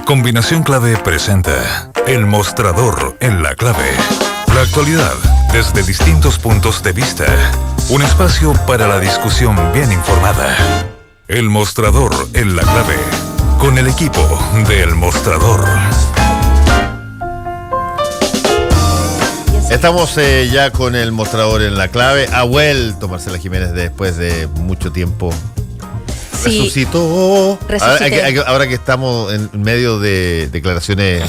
Combinación Clave presenta El Mostrador en la Clave. La actualidad desde distintos puntos de vista. Un espacio para la discusión bien informada. El Mostrador en la Clave. Con el equipo de El Mostrador. Estamos ya con El Mostrador en la Clave. Ha vuelto Marcela Jiménez después de mucho tiempo. Sí, resucitó. resucité. Ahora que estamos en medio de declaraciones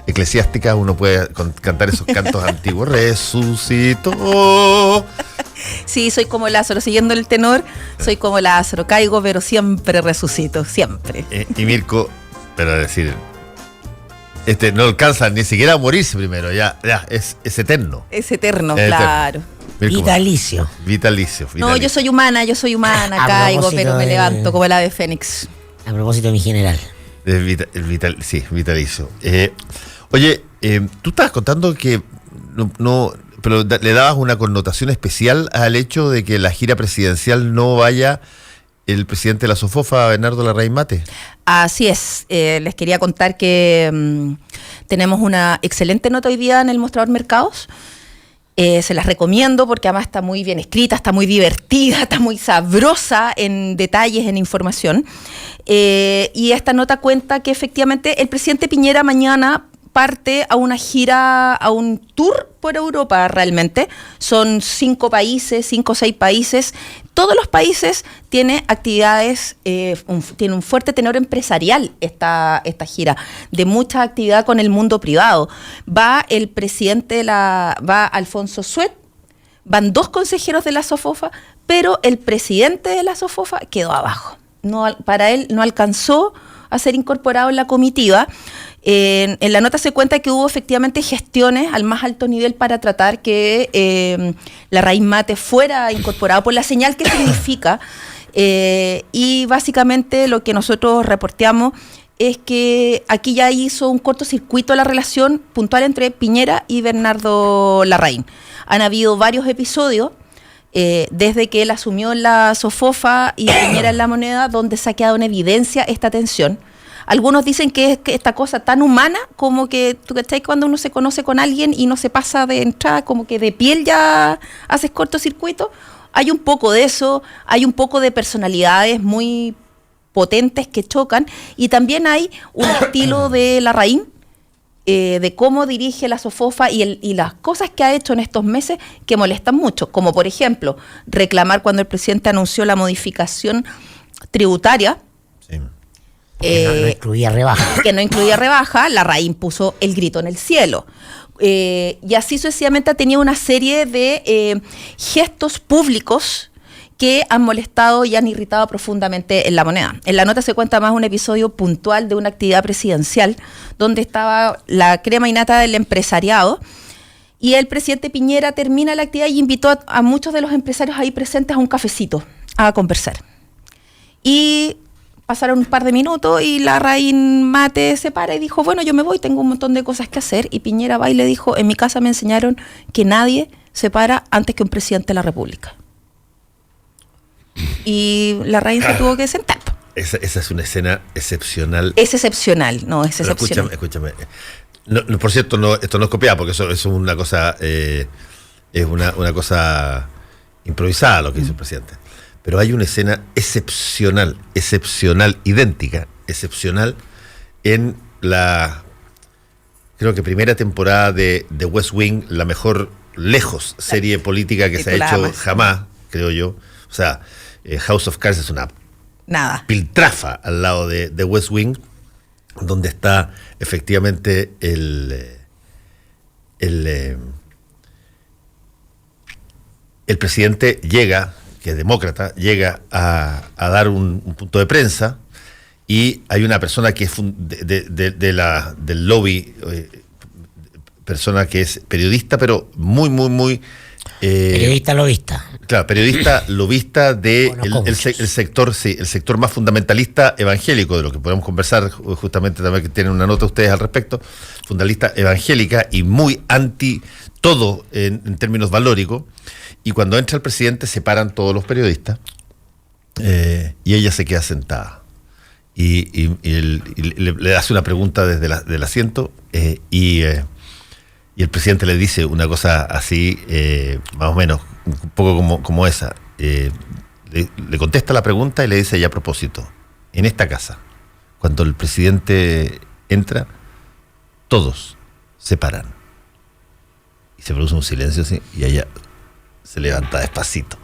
eclesiásticas, uno puede cantar esos cantos antiguos. Resucitó. Sí, soy como Lázaro, siguiendo el tenor, soy como Lázaro, caigo pero siempre resucito, siempre. Y Mirko, pero decir, no alcanza ni siquiera a morirse primero, ya es eterno. Es eterno, Es eterno. claro. Mirko, Vitalicio. Vitalicio. No, yo soy humana, caigo pero me levanto como el ave fénix. A propósito de mi general. Sí, vitalicio. Oye, tú estabas contando que pero le dabas una connotación especial al hecho de que la gira presidencial no vaya el presidente de la SOFOFA, Bernardo Larraín Mate. Así es, les quería contar que tenemos una excelente nota hoy día en el Mostrador Mercados. Se las recomiendo porque además está muy bien escrita, está muy divertida, está muy sabrosa en detalles, en información. Y esta nota cuenta que efectivamente el presidente Piñera mañana parte a una gira, a un tour por Europa realmente. Son 5 o 6 países. Todos los países tienen actividades, tiene un fuerte tenor empresarial esta gira, de mucha actividad con el mundo privado. Va el presidente, va Alfonso Suet, van 2 consejeros de la SOFOFA, pero el presidente de la SOFOFA quedó abajo. Para él no alcanzó a ser incorporado en la comitiva. En la nota se cuenta que hubo efectivamente gestiones al más alto nivel para tratar que Larraín Mate fuera incorporado por la señal que significa, y básicamente lo que nosotros reporteamos es que aquí ya hizo un cortocircuito la relación puntual entre Piñera y Bernardo Larraín. Han habido varios episodios desde que él asumió en la SOFOFA y Piñera en La Moneda, donde se ha quedado en evidencia esta tensión. Algunos dicen que es esta cosa tan humana como que, ¿tú cachai? Cuando uno se conoce con alguien y no se pasa de entrada, como que de piel ya haces cortocircuito. Hay un poco de eso, hay un poco de personalidades muy potentes que chocan, y también hay un estilo de Larraín, de cómo dirige la SOFOFA y las cosas que ha hecho en estos meses que molestan mucho, como por ejemplo reclamar cuando el presidente anunció la modificación tributaria. Sí. Que no incluía rebaja. Que no incluía rebaja, Larraín puso el grito en el cielo. Y así sucesivamente ha tenido una serie de gestos públicos que han molestado y han irritado profundamente en La Moneda. En la nota se cuenta más un episodio puntual de una actividad presidencial donde estaba la crema innata del empresariado, y el presidente Piñera termina la actividad y invitó a muchos de los empresarios ahí presentes a un cafecito a conversar. Y pasaron un par de minutos y Larraín Mate se para y dijo, bueno, yo me voy, tengo un montón de cosas que hacer. Y Piñera va y le dijo, en mi casa me enseñaron que nadie se para antes que un presidente de la República. Y Larraín se tuvo que sentar. Esa es una escena excepcional. Es excepcional, no, es Pero excepcional. Escúchame. No, por cierto, esto no es copiado, porque eso es una cosa, es una cosa improvisada lo que hizo el presidente. Pero hay una escena excepcional, idéntica, excepcional, en la, creo que primera temporada de West Wing, la mejor, lejos, serie política que se ha hecho jamás, creo yo. O sea, House of Cards es una piltrafa al lado de West Wing, donde está efectivamente el presidente llega, que es demócrata, llega a dar un punto de prensa, y hay una persona que es del lobby, persona que es periodista, pero muy periodista lobista. Claro, periodista lobista de el sector más fundamentalista evangélico, de lo que podemos conversar justamente también, que tienen una nota ustedes al respecto, fundamentalista evangélica y muy anti todo en términos valóricos. Y cuando entra el presidente se paran todos los periodistas, y ella se queda sentada. le hace una pregunta desde del asiento y el presidente le dice una cosa así, más o menos, un poco como esa. Le contesta la pregunta y le dice, ya a propósito, en esta casa, cuando el presidente entra, todos se paran. Y se produce un silencio así, y ella se levanta despacito.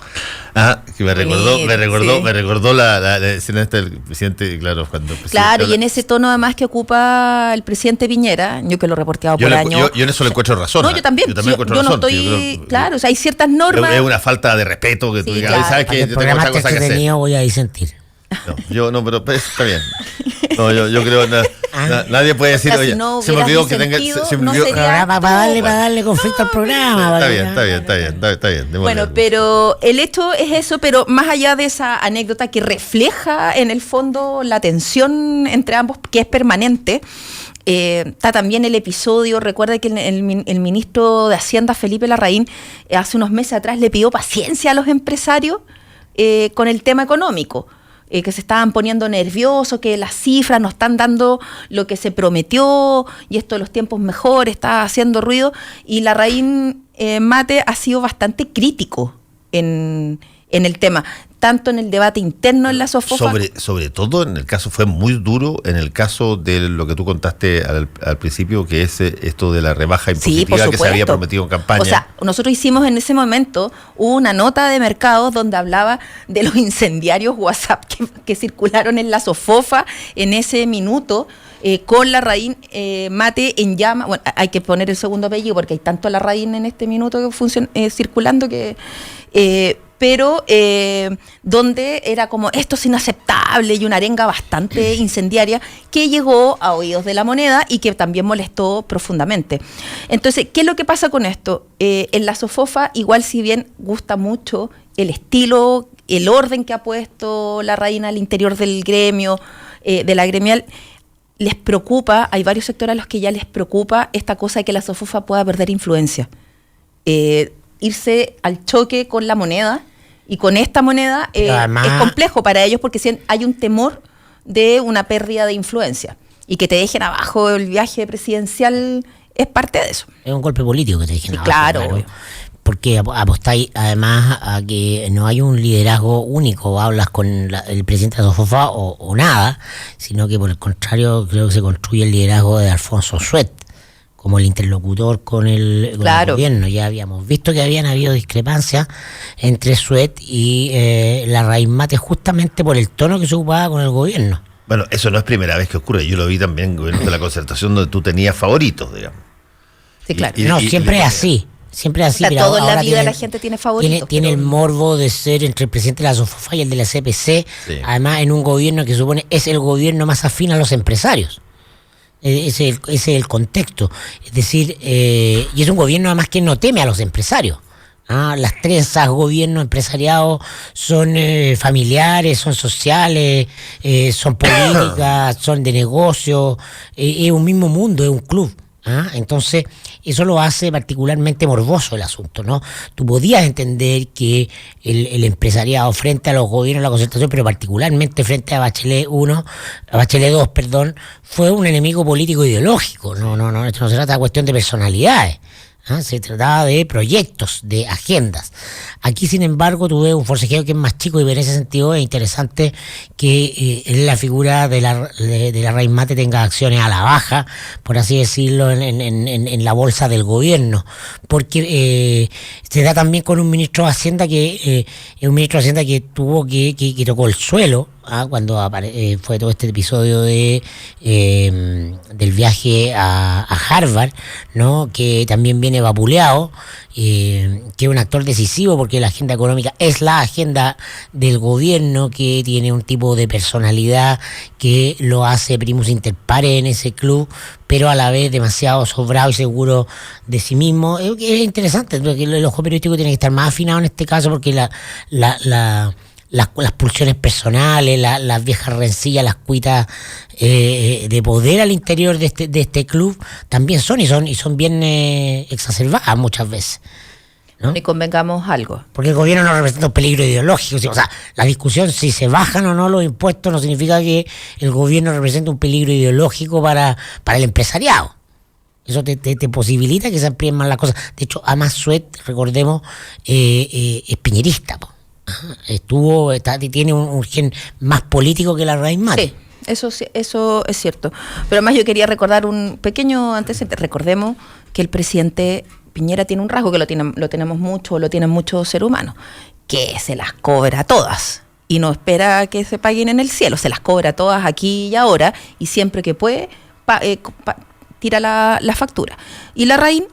Que me recordó la escena esta del presidente, claro, cuando el presidente Claro, habla. y en ese tono además que ocupa el presidente Piñera, yo que lo he reporteado por años. Yo en eso le encuentro razón. No, yo también. encuentro yo no razón. estoy, claro, o sea, hay ciertas normas. Es una falta de respeto que tú Sí, digas, claro. ¿sabes Para qué? que el Yo tengo programa otra esté cosa que hacer. entretenido voy a disentir. No, pero está bien. No, yo creo nadie puede decir, O sea, si oye, no se me hubieras olvidó que tenga. disentido, Se me no olvidó. sería- Programa para darle conflicto al programa. Está bien. Bueno, pero el hecho es eso, pero más allá de esa anécdota que refleja en el fondo la tensión entre ambos, que es permanente, está también el episodio, recuerda que el ministro de Hacienda, Felipe Larraín, hace unos meses atrás le pidió paciencia a los empresarios con el tema económico. Que se estaban poniendo nerviosos, que las cifras no están dando lo que se prometió, y esto de los tiempos mejores está haciendo ruido, y Larraín Mate ha sido bastante crítico en el tema, tanto en el debate interno en la SOFOFA. Sobre todo en el caso, fue muy duro en el caso de lo que tú contaste al principio, que es esto de la rebaja impositiva que se había prometido en campaña. O sea, nosotros hicimos en ese momento una nota de mercados donde hablaba de los incendiarios WhatsApp que circularon en la SOFOFA en ese minuto, con Larraín Mate en llama. Bueno, hay que poner el segundo apellido porque hay tanto Larraín en este minuto que circulando que... pero donde era como esto es inaceptable y una arenga bastante incendiaria que llegó a oídos de La Moneda y que también molestó profundamente. Entonces, ¿qué es lo que pasa con esto? En la SOFOFA, igual si bien gusta mucho el estilo, el orden que ha puesto Larraín al interior del gremio, de la gremial, les preocupa, hay varios sectores a los que ya les preocupa esta cosa de que la SOFOFA pueda perder influencia. Irse al choque con La Moneda, y con esta moneda además, es complejo para ellos porque hay un temor de una pérdida de influencia. Y que te dejen abajo el viaje presidencial es parte de eso. Es un golpe político que te dejen Sí, abajo, claro. Porque apostáis además a que no hay un liderazgo único, hablas con el presidente de la SOFOFA o nada, sino que por el contrario creo que se construye el liderazgo de Alfonso Suet como el interlocutor con el gobierno. Ya habíamos visto que habían habido discrepancias entre Suet y Larraín Mate justamente por el tono que se ocupaba con el gobierno. Bueno, eso no es primera vez que ocurre. Yo lo vi también en gobiernos de la Concertación donde tú tenías favoritos, digamos. Sí, claro. Siempre es así. Siempre es así. O sea, pero todo en la ahora vida la gente tiene favoritos. Tiene el morbo de ser entre el presidente de la SOFOFA y el de la CPC, Sí. además en un gobierno que supone es el gobierno más afín a los empresarios. Ese es el contexto. Es decir, y es un gobierno además que no teme a los empresarios. Las trenzas, gobierno, empresariado, son familiares, son sociales, son políticas, son de negocio, es un mismo mundo, es un club. Entonces, eso lo hace particularmente morboso el asunto, ¿no? Tú podías entender que el empresariado frente a los gobiernos de la Concertación, pero particularmente frente a Bachelet 2, fue un enemigo político ideológico. No, esto no se trata de cuestión de personalidades. Se trataba de proyectos, de agendas. Aquí, sin embargo, tuve un forcejeo que es más chico y en ese sentido es interesante que la figura de Larraín Mate tenga acciones a la baja, por así decirlo, en la bolsa del gobierno, porque se da también con un ministro de Hacienda que tuvo que tocó el suelo cuando fue todo este episodio del viaje a Harvard, ¿no? Que también viene vapuleado, que es un actor decisivo porque la agenda económica es la agenda del gobierno, que tiene un tipo de personalidad que lo hace primus inter pares en ese club, pero a la vez demasiado sobrado y seguro de sí mismo. Es interesante, porque el ojo periodístico tiene que estar más afinado en este caso, porque las pulsiones personales, las viejas rencillas, las cuitas de poder al interior de este club también son bien exacerbadas muchas veces. ¿no? Y convengamos algo. Porque el gobierno no representa un peligro ideológico. O sea, la discusión si se bajan o no los impuestos no significa que el gobierno represente un peligro ideológico para el empresariado. Eso te posibilita que se amplíen más las cosas. De hecho, Amas Suet, recordemos, es piñerista. Tiene un gen más político que la Raíz Mate. Sí, eso es cierto. Pero además yo quería recordar un pequeño antecedente. Recordemos que el presidente Piñera tiene un rasgo que lo tienen muchos seres humanos, que se las cobra todas y no espera que se paguen en el cielo, se las cobra todas aquí y ahora y siempre que puede tira la factura. Y la Larraín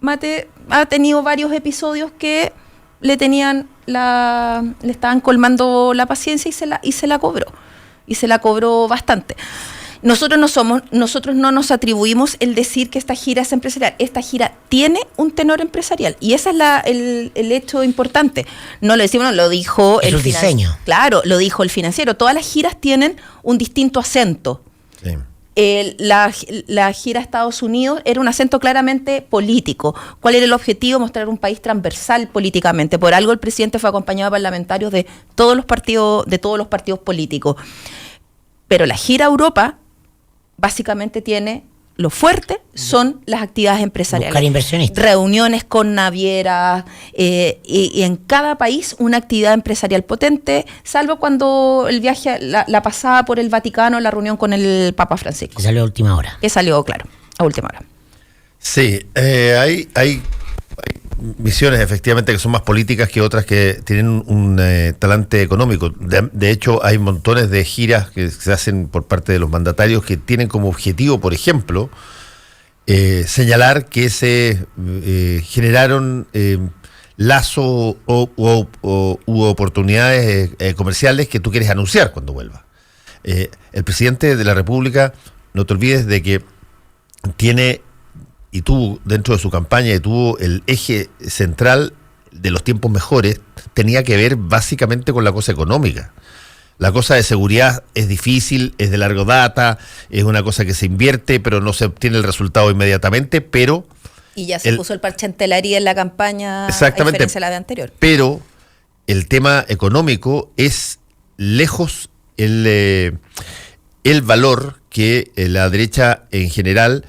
Mate ha tenido varios episodios que le estaban colmando la paciencia y se la cobró bastante. Nosotros no nos atribuimos el decir que esta gira es empresarial. Esta gira tiene un tenor empresarial y ese es el hecho importante. No lo decimos, no, lo dijo el diseño. Claro, lo dijo el financiero. Todas las giras tienen un distinto acento. Sí. La gira a Estados Unidos era un acento claramente político. ¿Cuál era el objetivo? Mostrar un país transversal políticamente. Por algo el presidente fue acompañado de parlamentarios de todos los partidos políticos. Pero la gira a Europa básicamente tiene lo fuerte son las actividades empresariales. Buscar inversionistas. Reuniones con navieras y en cada país una actividad empresarial potente, salvo cuando el viaje, la pasada por el Vaticano, la reunión con el Papa Francisco. Que salió a última hora. Que salió, claro, a última hora. Sí, hay visiones efectivamente que son más políticas que otras que tienen un talante económico. De hecho, hay montones de giras que se hacen por parte de los mandatarios que tienen como objetivo, por ejemplo, señalar que se generaron lazos u oportunidades comerciales que tú quieres anunciar cuando vuelvas. El presidente de la República, no te olvides de que tiene y tuvo dentro de su campaña, y tuvo el eje central de los tiempos mejores, tenía que ver básicamente con la cosa económica. La cosa de seguridad es difícil, es de larga data, es una cosa que se invierte, pero no se obtiene el resultado inmediatamente, pero... Y ya se puso el parche en telaría en la campaña, exactamente, a diferencia de la de anterior. Pero el tema económico es lejos el valor que la derecha en general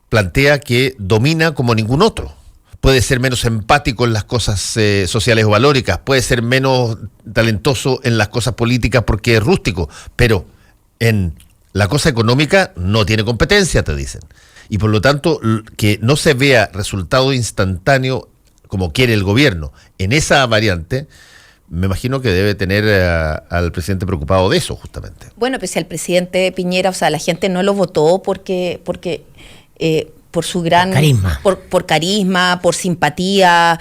plantea que domina como ningún otro. Puede ser menos empático en las cosas sociales o valóricas, puede ser menos talentoso en las cosas políticas porque es rústico, pero en la cosa económica no tiene competencia, te dicen. Y por lo tanto, que no se vea resultado instantáneo como quiere el gobierno en esa variante, me imagino que debe tener al presidente preocupado de eso, justamente. Bueno, pues si al presidente Piñera, o sea, la gente no lo votó porque por su gran carisma. Por carisma, por simpatía,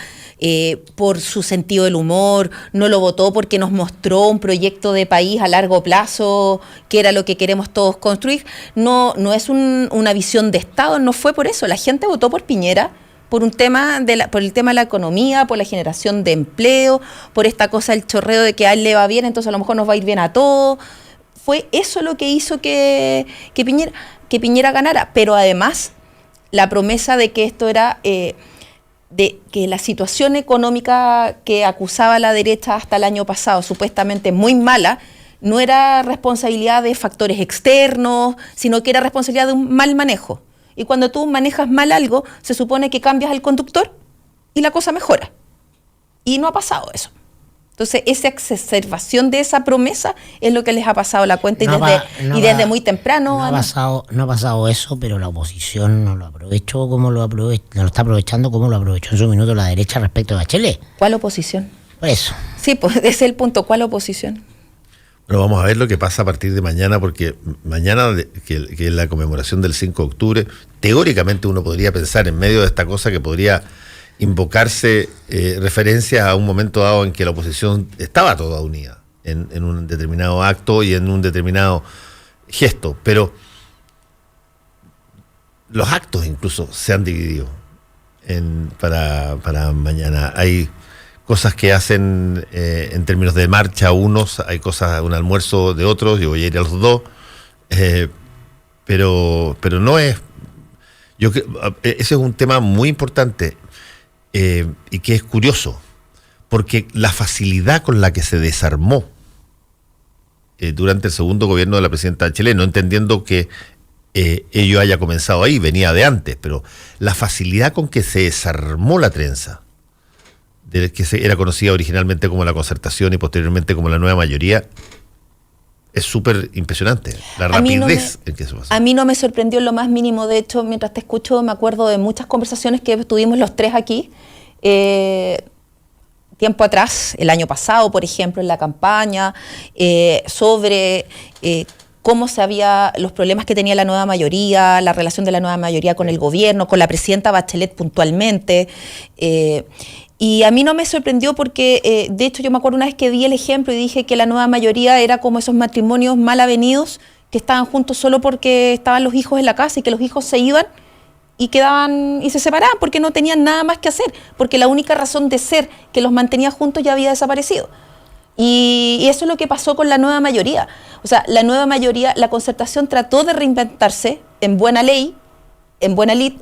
por su sentido del humor, no lo votó porque nos mostró un proyecto de país a largo plazo, que era lo que queremos todos construir. No es una visión de Estado, no fue por eso. La gente votó por Piñera por el tema de la economía, por la generación de empleo, por esta cosa del chorreo de que a él le va bien, entonces a lo mejor nos va a ir bien a todos. Fue eso lo que hizo que Piñera ganara, pero además la promesa de que esto era de que la situación económica que acusaba la derecha hasta el año pasado, supuestamente muy mala, no era responsabilidad de factores externos, sino que era responsabilidad de un mal manejo. Y cuando tú manejas mal algo, se supone que cambias al conductor y la cosa mejora. Y no ha pasado eso. Entonces, esa exacerbación de esa promesa es lo que les ha pasado a la cuenta desde muy temprano. No ha pasado eso, pero la oposición no lo aprovechó como no lo está aprovechando como lo aprovechó en su minuto la derecha respecto a Bachelet. ¿Cuál oposición? Por eso. Sí, pues ese es el punto. ¿Cuál oposición? Bueno, vamos a ver lo que pasa a partir de mañana, porque mañana, que es la conmemoración del 5 de octubre, teóricamente uno podría pensar en medio de esta cosa que podría invocarse referencias a un momento dado en que la oposición estaba toda unida en un determinado acto y en un determinado gesto, pero los actos incluso se han dividido para mañana. Hay cosas que hacen en términos de marcha unos, hay cosas, un almuerzo de otros, yo voy a ir a los dos, pero no es... ese es un tema muy importante. y que es curioso, porque la facilidad con la que se desarmó durante el segundo gobierno de la presidenta Bachelet, no entendiendo que ello haya comenzado ahí, venía de antes, pero la facilidad con que se desarmó la trenza, de que era conocida originalmente como la Concertación y posteriormente como la Nueva Mayoría, es súper impresionante, la rapidez en que se pasó. A mí no me sorprendió en lo más mínimo. De hecho, mientras te escucho, me acuerdo de muchas conversaciones que tuvimos los tres aquí, tiempo atrás, el año pasado, por ejemplo, en la campaña, sobre cómo los problemas que tenía la nueva mayoría, la relación de la nueva mayoría con el gobierno, con la presidenta Bachelet puntualmente. Y a mí no me sorprendió porque, de hecho, yo me acuerdo una vez que di el ejemplo y dije que la nueva mayoría era como esos matrimonios mal avenidos que estaban juntos solo porque estaban los hijos en la casa y que los hijos se iban y quedaban y se separaban porque no tenían nada más que hacer, porque la única razón de ser que los mantenía juntos ya había desaparecido. Y eso es lo que pasó con la nueva mayoría. O sea, la nueva mayoría, la Concertación trató de reinventarse en buena ley, en buena lid,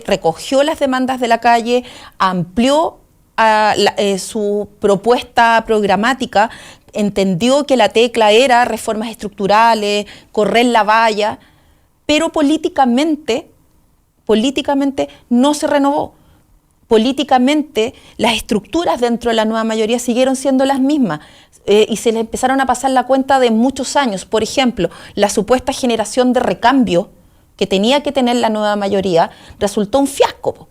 recogió las demandas de la calle, amplió su propuesta programática, entendió que la tecla era reformas estructurales, correr la valla, pero políticamente no se renovó. Políticamente las estructuras dentro de la nueva mayoría siguieron siendo las mismas y se le empezaron a pasar la cuenta de muchos años. Por ejemplo, la supuesta generación de recambio que tenía que tener la nueva mayoría resultó un fiasco.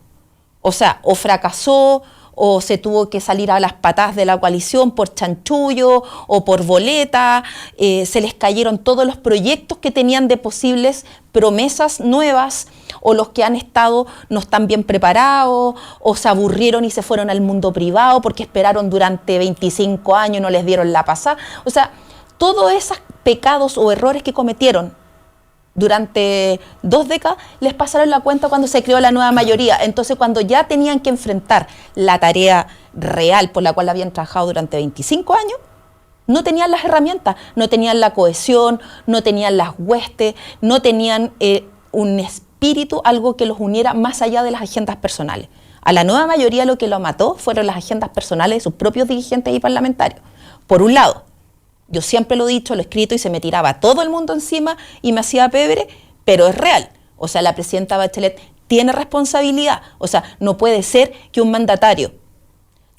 O sea, o fracasó, o se tuvo que salir a las patadas de la coalición por chanchullo o por boleta, se les cayeron todos los proyectos que tenían de posibles promesas nuevas, o los que han estado no están bien preparados, o se aburrieron y se fueron al mundo privado porque esperaron durante 25 años y no les dieron la pasada. O sea, todos esos pecados o errores que cometieron durante 2 décadas les pasaron la cuenta cuando se creó la nueva mayoría. Entonces, cuando ya tenían que enfrentar la tarea real por la cual habían trabajado durante 25 años, no tenían las herramientas, no tenían la cohesión, no tenían las huestes, no tenían un espíritu, algo que los uniera más allá de las agendas personales. A la nueva mayoría lo que lo mató fueron las agendas personales de sus propios dirigentes y parlamentarios. Por un lado, yo siempre lo he dicho, lo he escrito y se me tiraba todo el mundo encima y me hacía pebre, pero es real. O sea, la presidenta Bachelet tiene responsabilidad. O sea, no puede ser que un mandatario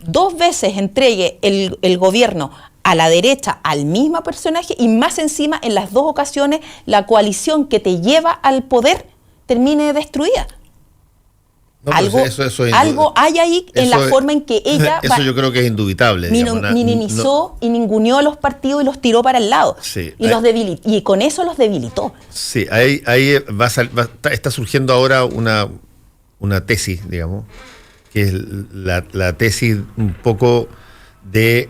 2 veces entregue el gobierno a la derecha al mismo personaje y más encima en las 2 ocasiones la coalición que te lleva al poder termine destruida. No, algo hay ahí en la forma en que ella... Eso yo creo que es indubitable. Minimizó y ninguneó a los partidos y los tiró para el lado. Sí, y con eso los debilitó. Sí, ahí está surgiendo ahora una tesis, digamos, que es la tesis un poco de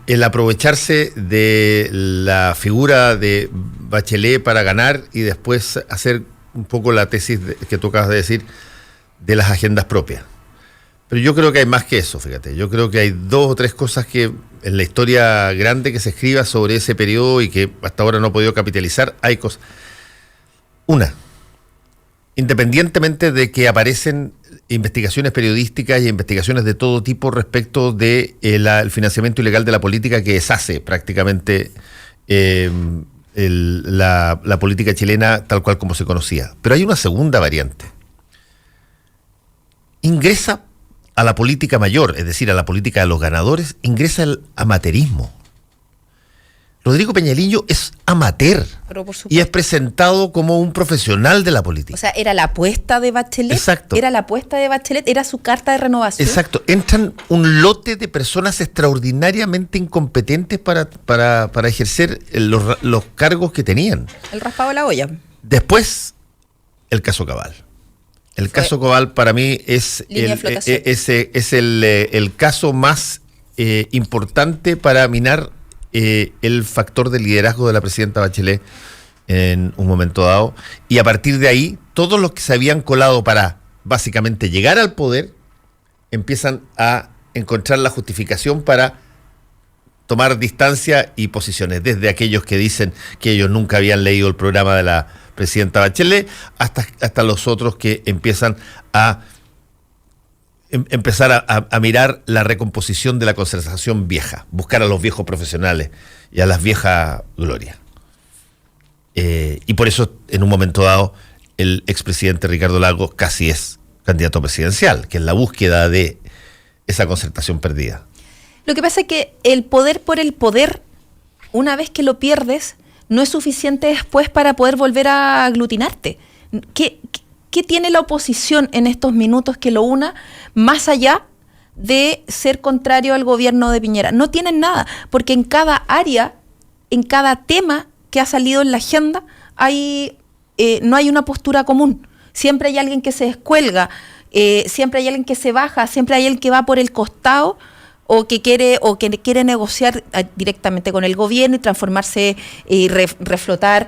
el aprovecharse de la figura de Bachelet para ganar y después hacer un poco la tesis que tú acabas de decir de las agendas propias. Pero yo creo que hay más que eso, fíjate. Yo creo que hay 2 o 3 cosas que en la historia grande que se escriba sobre ese periodo y que hasta ahora no ha podido capitalizar, hay cosas. Una, independientemente de que aparecen investigaciones periodísticas y investigaciones de todo tipo respecto de el financiamiento ilegal de la política que deshace prácticamente la política chilena tal cual como se conocía. Pero hay una segunda variante. Ingresa a la política mayor, es decir, a la política de los ganadores, ingresa el amateurismo. Rodrigo Peñaliño es amateur y es presentado como un profesional de la política. O sea, era la apuesta de Bachelet. Exacto. Era la apuesta de Bachelet, era su carta de renovación. Exacto. Entran un lote de personas extraordinariamente incompetentes para ejercer los cargos que tenían. El raspado de la olla. Después, el caso Cabal. El caso Cabal para mí es el caso más importante para minar el factor de liderazgo de la presidenta Bachelet en un momento dado, y a partir de ahí todos los que se habían colado para básicamente llegar al poder empiezan a encontrar la justificación para tomar distancia y posiciones, desde aquellos que dicen que ellos nunca habían leído el programa de la presidenta Bachelet hasta los otros que empiezan a empezar a mirar la recomposición de la concertación vieja, buscar a los viejos profesionales y a las viejas glorias. Y por eso, en un momento dado, el expresidente Ricardo Lagos casi es candidato presidencial, que es la búsqueda de esa concertación perdida. Lo que pasa es que el poder por el poder, una vez que lo pierdes, no es suficiente después para poder volver a aglutinarte. ¿Qué tiene la oposición en estos minutos que lo una más allá de ser contrario al gobierno de Piñera? No tienen nada, porque en cada área, en cada tema que ha salido en la agenda, no hay una postura común. Siempre hay alguien que se descuelga, siempre hay alguien que se baja, siempre hay alguien que va por el costado o que quiere negociar directamente con el gobierno y transformarse y reflotar,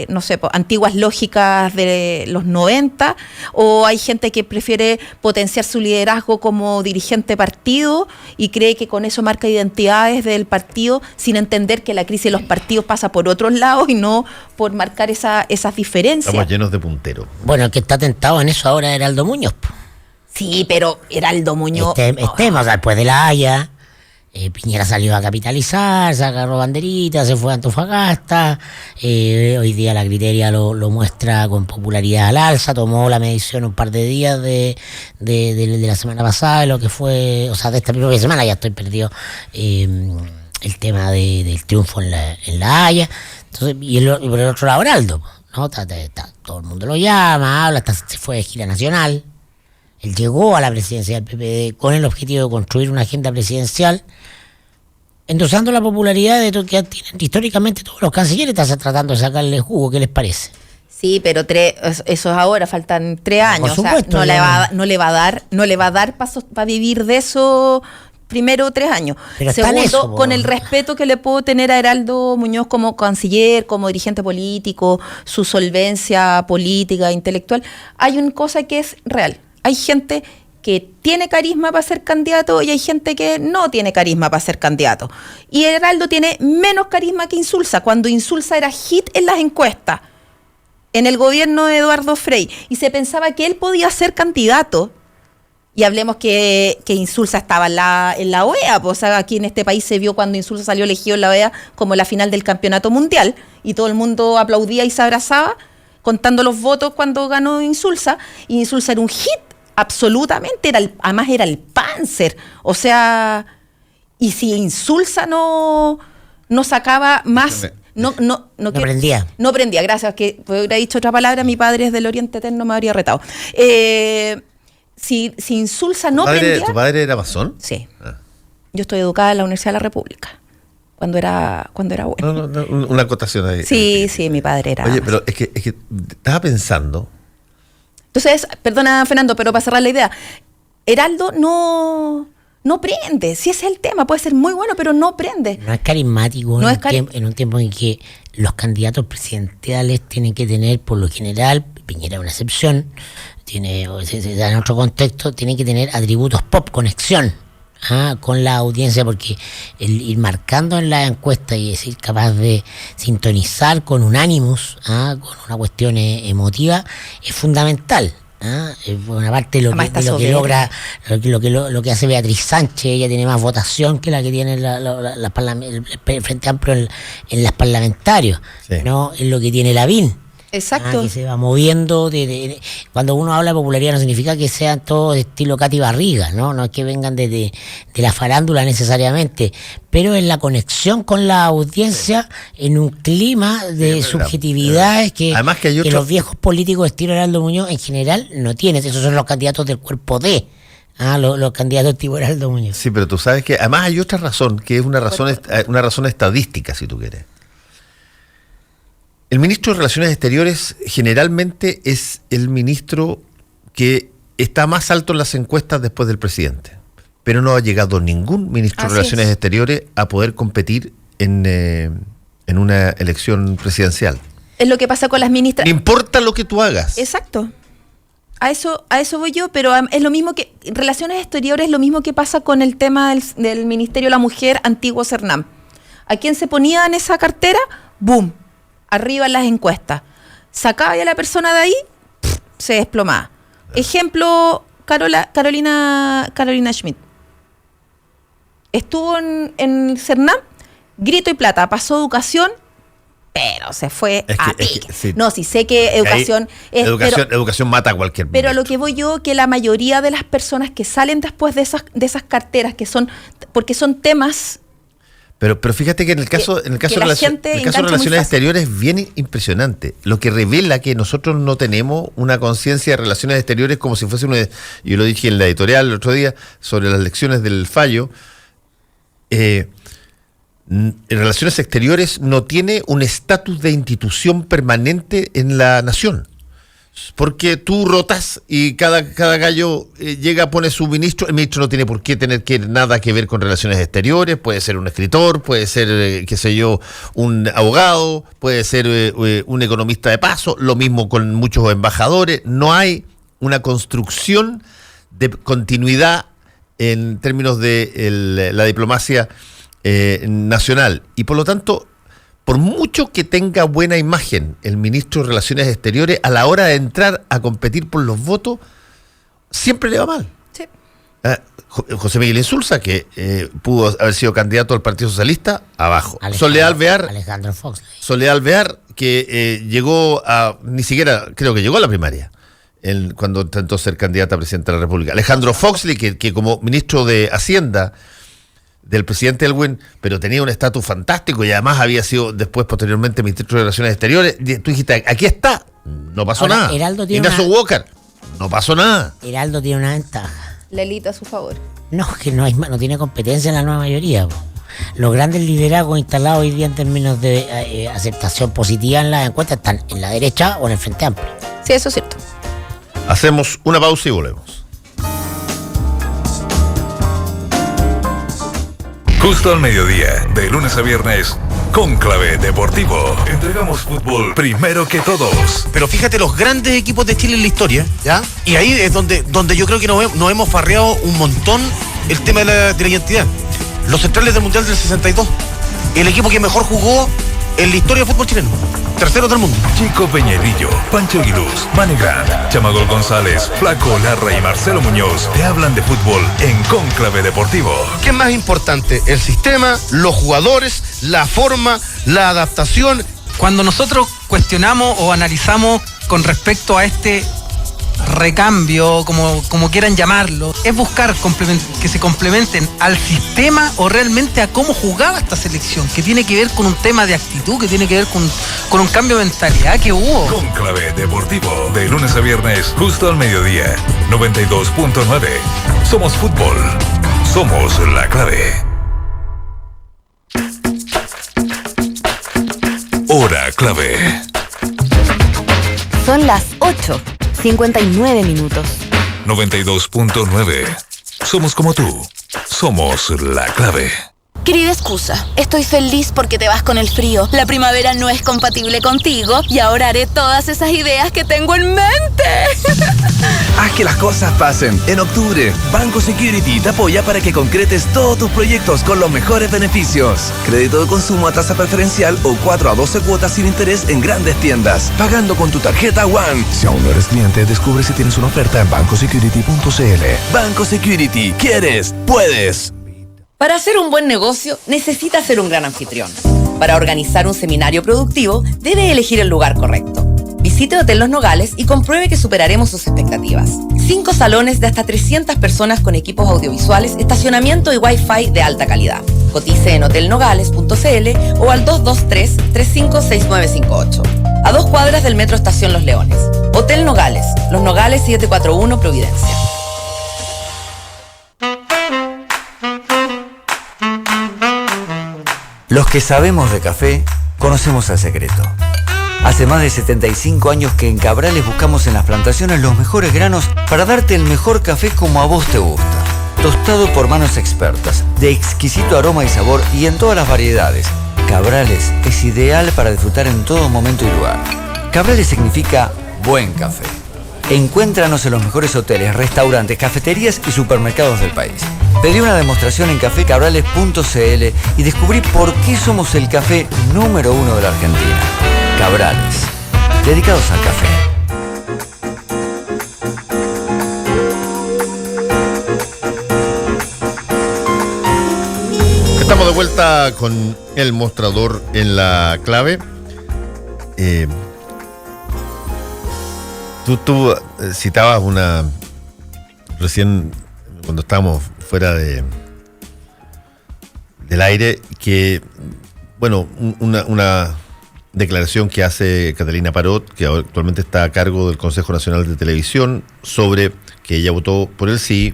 no sé, antiguas lógicas de los 90, o hay gente que prefiere potenciar su liderazgo como dirigente partido y cree que con eso marca identidades del partido sin entender que la crisis de los partidos pasa por otros lados y no por marcar esas diferencias. Estamos llenos de punteros. Bueno, el que está tentado en eso ahora es Heraldo Muñoz. Sí, pero Heraldo Muñoz... O sea, después de La Haya, Piñera salió a capitalizar, se agarró banderitas, se fue a Antofagasta, hoy día la Criteria lo muestra con popularidad al alza, tomó la medición un par de días de la semana pasada, lo que fue, o sea, de esta propia semana, ya estoy perdido, el tema del triunfo en la Haya. Entonces, y por el otro lado Heraldo, ¿no? Todo el mundo lo llama, habla, se fue de gira nacional. Él llegó a la presidencia del PPD con el objetivo de construir una agenda presidencial, endosando la popularidad de todo que tienen históricamente todos los cancilleres, están tratando de sacarle jugo. ¿Qué les parece? Sí, pero eso es ahora, faltan 3 años. Por supuesto, o sea, no le va a dar pasos para vivir de eso. Primero, 3 años. Pero segundo, con el respeto que le puedo tener a Heraldo Muñoz como canciller, como dirigente político, su solvencia política, intelectual, hay una cosa que es real. Hay gente que tiene carisma para ser candidato y hay gente que no tiene carisma para ser candidato. Y Heraldo tiene menos carisma que Insulza, cuando Insulza era hit en las encuestas, en el gobierno de Eduardo Frei, y se pensaba que él podía ser candidato. Y hablemos que Insulza estaba en la OEA, pues, o sea, aquí en este país se vio cuando Insulza salió elegido en la OEA como la final del campeonato mundial, y todo el mundo aplaudía y se abrazaba, contando los votos cuando ganó Insulza, y Insulza era un hit. Absolutamente, además era el Panzer, o sea, y si Insulza no sacaba más, no prendía. No prendía, gracias, que hubiera dicho otra palabra, mi padre es del Oriente Eterno, me habría retado. Si Insulza no prendía... ¿Tu padre era masón? Sí. Yo estoy educada en la Universidad de la República, cuando era bueno. No, una acotación ahí. Sí, mi padre era... Oye, pero es que estaba pensando... Entonces, perdona Fernando, pero para cerrar la idea, Heraldo no prende, si ese es el tema, puede ser muy bueno, pero no prende. No es carismático en un tiempo en que los candidatos presidenciales tienen que tener, por lo general, Piñera es una excepción, en otro contexto, tienen que tener atributos pop, conexión con la audiencia, porque el ir marcando en la encuesta y decir capaz de sintonizar con un ánimos, con una cuestión emotiva, es fundamental. Por una parte lo que logra, lo que hace Beatriz Sánchez, ella tiene más votación que la que tiene el Frente Amplio en las parlamentarios, sí. No es lo que tiene Lavín. Exacto. Que se va moviendo. Cuando uno habla de popularidad no significa que sean todos de estilo Katy Barriga, no es que vengan de la farándula necesariamente, pero en la conexión con la audiencia, en un clima de subjetividades que los viejos políticos de estilo Heraldo Muñoz en general no tienen. Esos son los candidatos del cuerpo D. Los candidatos tipo Heraldo Muñoz. Sí, pero tú sabes que además hay otra razón, que es una razón estadística, si tú quieres. El ministro de Relaciones Exteriores generalmente es el ministro que está más alto en las encuestas después del presidente, pero no ha llegado ningún ministro de Relaciones Exteriores a poder competir en una elección presidencial. Es lo que pasa con las ministras. No importa lo que tú hagas. Exacto. A eso voy yo, pero es lo mismo que Relaciones Exteriores, es lo mismo que pasa con el tema del Ministerio de la Mujer antiguo Cernam. ¿A quién se ponía en esa cartera? ¡Boom! Arriba en las encuestas. Sacaba ya la persona de ahí, se desplomaba. Ejemplo Carolina Schmidt. Estuvo en el CERNAM, grito y plata, pasó educación, pero se fue a pique. Sí. No, sí sé que educación es... Educación mata a cualquier Pero a ministro. lo que voy yo, que la mayoría de las personas que salen después de esas carteras, que son, porque son temas... Pero fíjate que en el caso de relaciones exteriores es bien impresionante. Lo que revela que nosotros no tenemos una conciencia de relaciones exteriores como si fuese yo lo dije en la editorial el otro día sobre las lecciones del fallo. En relaciones exteriores no tiene un estatus de institución permanente en la nación. Porque tú rotas y cada gallo llega, pone su ministro. El ministro no tiene por qué tener nada que ver con relaciones exteriores. Puede ser un escritor, puede ser, un abogado, puede ser un economista de paso. Lo mismo con muchos embajadores. No hay una construcción de continuidad en términos de la diplomacia nacional. Y por lo tanto, por mucho que tenga buena imagen el ministro de Relaciones Exteriores, a la hora de entrar a competir por los votos, siempre le va mal. Sí. José Miguel Insulza, que pudo haber sido candidato al Partido Socialista, abajo. Alejandro Fox. Soledad Alvear, que llegó a, ni siquiera, creo que llegó a la primaria, cuando intentó ser candidata a presidente de la República. Alejandro Foxley, que como ministro de Hacienda del presidente Elwin, pero tenía un estatus fantástico y además había sido después, posteriormente, ministro de Relaciones Exteriores. Tú dijiste, aquí está, no pasó nada. Ignacio Walker, no pasó nada. Heraldo tiene una ventaja. Lelita a su favor. No, que no tiene competencia en la nueva mayoría. Los grandes liderazgos instalados hoy día en términos de aceptación positiva en las encuestas están en la derecha o en el Frente Amplio. Sí, eso es cierto. Hacemos una pausa y volvemos. Justo al mediodía, de lunes a viernes, Cónclave Deportivo. Entregamos fútbol primero que todos. Pero fíjate los grandes equipos de Chile en la historia, ¿ya? Y ahí es donde yo creo que nos hemos farreado un montón el tema de la identidad. Los centrales del Mundial del 62, el equipo que mejor jugó en la historia del fútbol chileno. Tercero del mundo. Chico Peñalillo, Pancho Aguiluz, Manny Grant, Chamagol González, Flaco Larra y Marcelo Muñoz te hablan de fútbol en Cónclave Deportivo. ¿Qué es más importante? El sistema, los jugadores, la forma, la adaptación. Cuando nosotros cuestionamos o analizamos con respecto a este recambio, como quieran llamarlo, es buscar que se complementen al sistema o realmente a cómo jugaba esta selección, que tiene que ver con un tema de actitud, que tiene que ver con un cambio de mentalidad que hubo. Cónclave Deportivo, de lunes a viernes, justo al mediodía, 92.9. Somos fútbol, somos la clave. Hora clave. Son las 8:59 minutos. 92.9. Somos como tú. Somos la clave. Querida excusa, estoy feliz porque te vas con el frío. La primavera no es compatible contigo y ahora haré todas esas ideas que tengo en mente. Haz que las cosas pasen. En octubre, Banco Security te apoya para que concretes todos tus proyectos con los mejores beneficios. Crédito de consumo a tasa preferencial o 4 a 12 cuotas sin interés en grandes tiendas. Pagando con tu tarjeta One. Si aún no eres cliente, descubre si tienes una oferta en bancosecurity.cl. Banco Security. ¿Quieres? ¡Puedes! Para hacer un buen negocio, necesita ser un gran anfitrión. Para organizar un seminario productivo, debe elegir el lugar correcto. Visite Hotel Los Nogales y compruebe que superaremos sus expectativas. 5 salones de hasta 300 personas con equipos audiovisuales, estacionamiento y Wi-Fi de alta calidad. Cotice en hotelnogales.cl o al 223-356958. A 2 cuadras del Metro Estación Los Leones. Hotel Nogales, Los Nogales 741 Providencia. Los que sabemos de café, conocemos el secreto. Hace más de 75 años que en Cabrales buscamos en las plantaciones los mejores granos para darte el mejor café como a vos te gusta. Tostado por manos expertas, de exquisito aroma y sabor y en todas las variedades. Cabrales es ideal para disfrutar en todo momento y lugar. Cabrales significa buen café. Encuéntranos en los mejores hoteles, restaurantes, cafeterías y supermercados del país. Pedí una demostración en cafecabrales.cl y descubrí por qué somos el café número 1 de la Argentina. Cabrales, dedicados al café. Estamos de vuelta con el mostrador en la clave. Tú citabas recién cuando estábamos fuera del aire, que bueno, una declaración que hace Catalina Parot, que actualmente está a cargo del Consejo Nacional de Televisión, sobre que ella votó por el sí,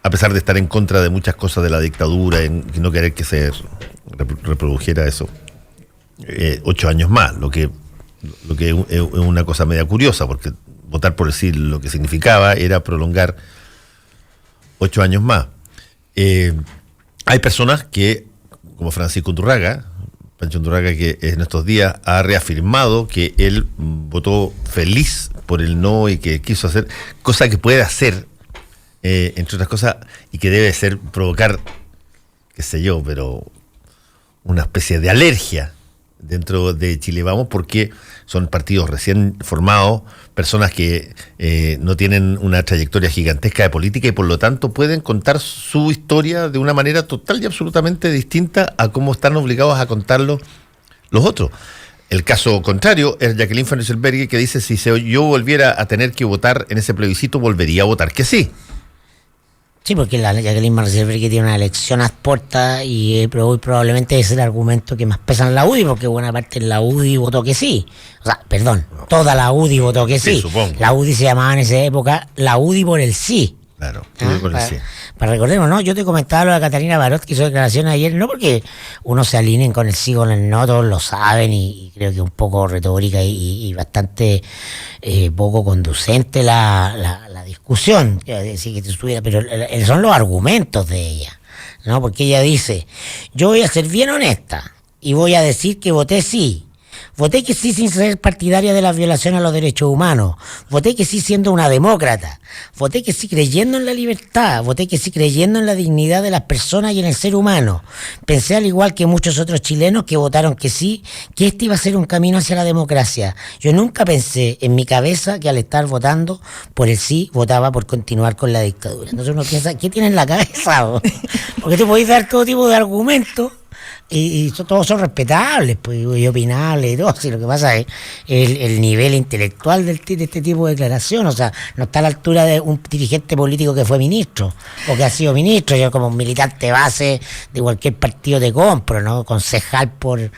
a pesar de estar en contra de muchas cosas de la dictadura y no querer que se reprodujera eso 8 años más, lo que es una cosa media curiosa, porque votar por el sí lo que significaba era prolongar 8 años más. Hay personas que, como Francisco Undurraga, Pancho Undurraga, que en estos días ha reafirmado que él votó feliz por el no y que quiso hacer, cosa que puede hacer, entre otras cosas, y que debe ser provocar, qué sé yo, pero una especie de alergia dentro de Chile Vamos, porque son partidos recién formados, personas que no tienen una trayectoria gigantesca de política y por lo tanto pueden contar su historia de una manera total y absolutamente distinta a cómo están obligados a contarlo los otros. El caso contrario es Jacqueline van Rysselberghe, que dice: si yo volviera a tener que votar en ese plebiscito, volvería a votar que sí. Sí, porque la Jacqueline van Rysselberghe tiene una elección a puertas y probablemente es el argumento que más pesa en la UDI, porque buena parte de la UDI votó que sí. O sea, perdón, toda la UDI votó que sí. Supongo. La UDI se llamaba en esa época la UDI por el sí. Claro, por el sí. Para recordemos, ¿no? Yo te comentaba lo de Catalina Parot, que hizo declaraciones ayer, no porque uno se alineen con el sí o con el no, todos lo saben, y creo que un poco retórica y bastante poco conducente la discusión, decir, que estuviera, pero son los argumentos de ella, ¿no? Porque ella dice: yo voy a ser bien honesta y voy a decir que voté sí. Voté que sí sin ser partidaria de la violación a los derechos humanos. Voté que sí siendo una demócrata. Voté que sí creyendo en la libertad. Voté que sí creyendo en la dignidad de las personas y en el ser humano. Pensé, al igual que muchos otros chilenos que votaron que sí, que este iba a ser un camino hacia la democracia. Yo nunca pensé en mi cabeza que al estar votando por el sí, votaba por continuar con la dictadura. Entonces uno piensa, ¿qué tiene en la cabeza vos? Porque tú podés dar todo tipo de argumentos y todos son respetables, pues, y opinables y todo. Si lo que pasa es el nivel intelectual de este tipo de declaración. O sea, no está a la altura de un dirigente político que fue ministro o que ha sido ministro. Yo, como militante base de cualquier partido, te compro, ¿no? Concejal por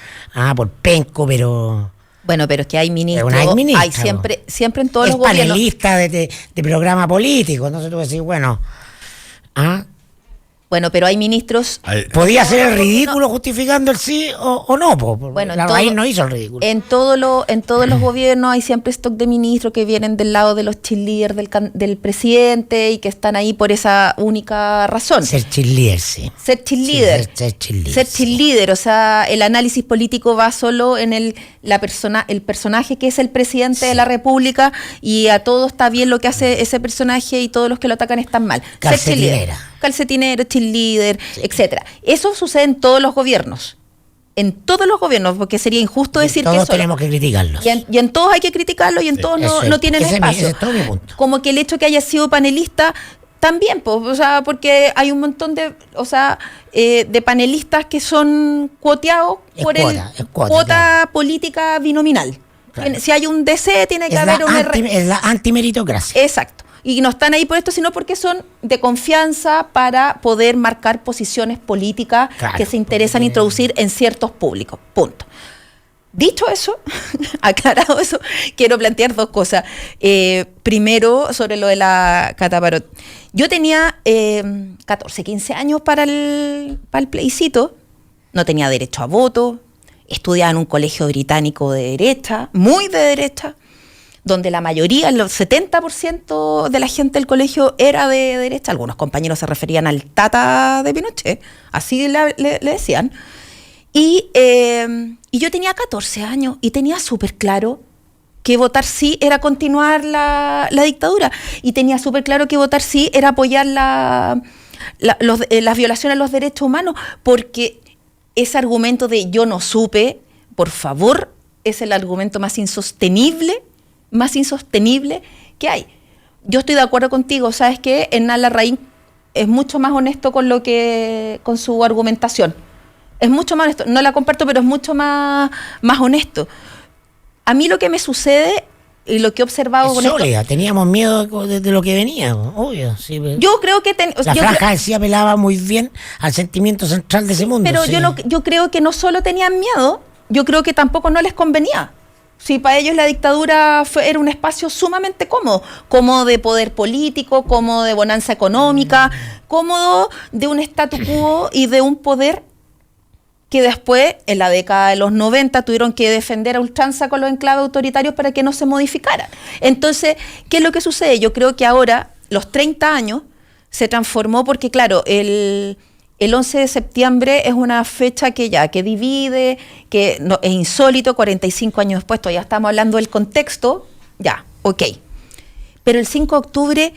penco, pero... Bueno, pero es que hay ministros, hay siempre en todos los gobiernos. Panelista de programa político, entonces tú decís, bueno... Bueno, pero hay ministros... ¿Podía ser el ridículo justificando el sí o no? Bueno, la raíz no hizo el ridículo. En todos los gobiernos hay siempre stock de ministros que vienen del lado de los cheerleaders del presidente y que están ahí por esa única razón. Ser cheerleader, sí. Ser cheerleader. Ser cheerleader, o sea, el análisis político va solo en el personaje que es el presidente de la República, y a todo está bien lo que hace ese personaje y todos los que lo atacan están mal. Calcetinero, cheerleader, etcétera. Eso sucede en todos los gobiernos. En todos los gobiernos, porque sería injusto decir que todos tenemos que criticarlos. Y en todos hay que criticarlos y en todos no tienen espacio. Ese es todo mi punto. Como que el hecho que haya sido panelista también, pues, o sea, porque hay un montón de panelistas que son cuoteados por cuota política binominal. Claro. Si hay un DC, tiene que haber es la antimeritocracia. Exacto. Y no están ahí por esto, sino porque son de confianza para poder marcar posiciones políticas que se interesan introducir en ciertos públicos. Punto. Dicho eso, aclarado eso, quiero plantear dos cosas. Primero, sobre lo de la Cata Parot. Yo tenía 14, 15 años para el plebiscito, no tenía derecho a voto, estudiaba en un colegio británico de derecha, muy de derecha, donde la mayoría, el 70% de la gente del colegio era de derecha. Algunos compañeros se referían al Tata de Pinochet, así le decían. Y yo tenía 14 años y tenía súper claro que votar sí era continuar la dictadura. Y tenía súper claro que votar sí era apoyar las violaciones a los derechos humanos, porque ese argumento de yo no supe, por favor, es el argumento más insostenible que hay. Yo estoy de acuerdo contigo, ¿sabes qué? Hernán Larraín es mucho más honesto con su argumentación. Es mucho más honesto. No la comparto, pero es mucho más honesto. A mí lo que me sucede y lo que he observado con sólida, teníamos miedo de lo que venía, obvio. Sí, yo creo que la franja sí apelaba muy bien al sentimiento central de ese mundo. Pero sí. yo creo que no solo tenían miedo, yo creo que tampoco no les convenía. Sí, para ellos la dictadura era un espacio sumamente cómodo de poder político, cómodo de bonanza económica, cómodo de un statu quo y de un poder que después, en la década de los 90, tuvieron que defender a ultranza con los enclaves autoritarios para que no se modificara. Entonces, ¿qué es lo que sucede? Yo creo que ahora, los 30 años, se transformó porque, claro, el 11 de septiembre es una fecha que divide, que no, es insólito, 45 años después, todavía estamos hablando del contexto, ya, ok. Pero el 5 de octubre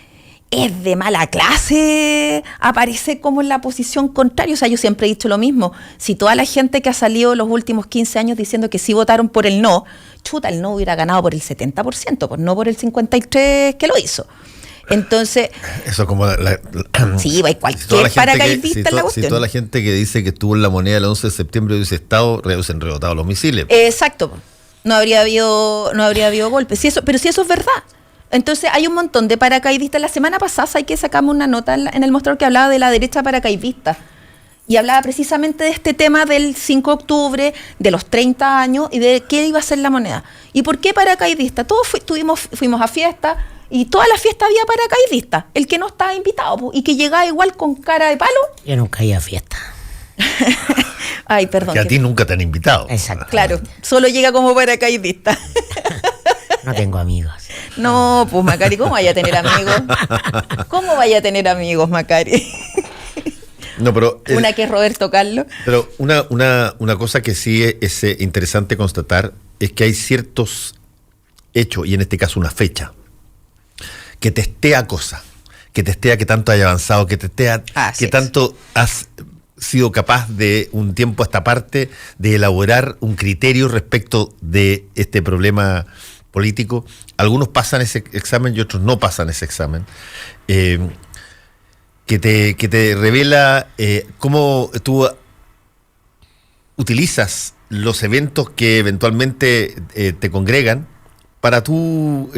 es de mala clase aparecer como en la posición contraria. O sea, yo siempre he dicho lo mismo. Si toda la gente que ha salido los últimos 15 años diciendo que sí votaron por el no, chuta, el no hubiera ganado por el 70%, pues no por el 53% que lo hizo. Entonces... Eso como sí, hay cualquier paracaidista en la cuestión. Si toda la gente que dice que estuvo en la moneda el 11 de septiembre hubiese estado, hubiesen rebotado los misiles. Exacto. No habría habido golpes. Pero si eso es verdad. Entonces hay un montón de paracaidistas. La semana pasada hay que sacamos una nota en el mostrador que hablaba de la derecha paracaidista. Y hablaba precisamente de este tema del 5 de octubre, de los 30 años y de qué iba a ser la moneda. ¿Y por qué paracaidista? Todos fuimos a fiestas y toda la fiesta había paracaidistas. El que no estaba invitado y que llegaba igual con cara de palo. Yo nunca iba a fiesta. Ay, perdón. Que a ti nunca te han invitado. Exacto. Claro, solo llega como paracaidista. No tengo amigos. No, pues Macari, ¿cómo vaya a tener amigos? ¿Cómo vaya a tener amigos, Macari? No, pero una que es Roberto Carlos. Pero una cosa que sí es interesante constatar es que hay ciertos hechos, y en este caso una fecha, que testea cosas, que testea que tanto haya avanzado, que testea que tanto has sido capaz de un tiempo a esta parte de elaborar un criterio respecto de este problema político. Algunos pasan ese examen y otros no pasan ese examen. Que te revela cómo tú utilizas los eventos que eventualmente te congregan para tu,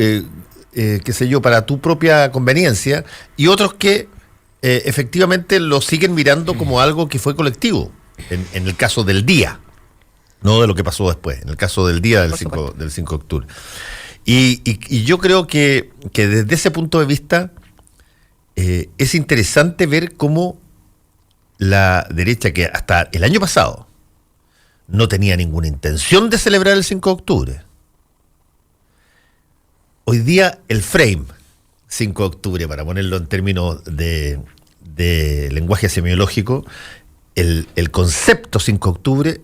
para tu propia conveniencia, y otros que efectivamente lo siguen mirando como algo que fue colectivo, en el caso del día, no de lo que pasó después, en el caso del día del 5 de octubre. Y yo creo que desde ese punto de vista es interesante ver cómo la derecha, que hasta el año pasado no tenía ninguna intención de celebrar el 5 de octubre, hoy día el frame 5 de octubre, para ponerlo en términos de lenguaje semiológico, el concepto 5 de octubre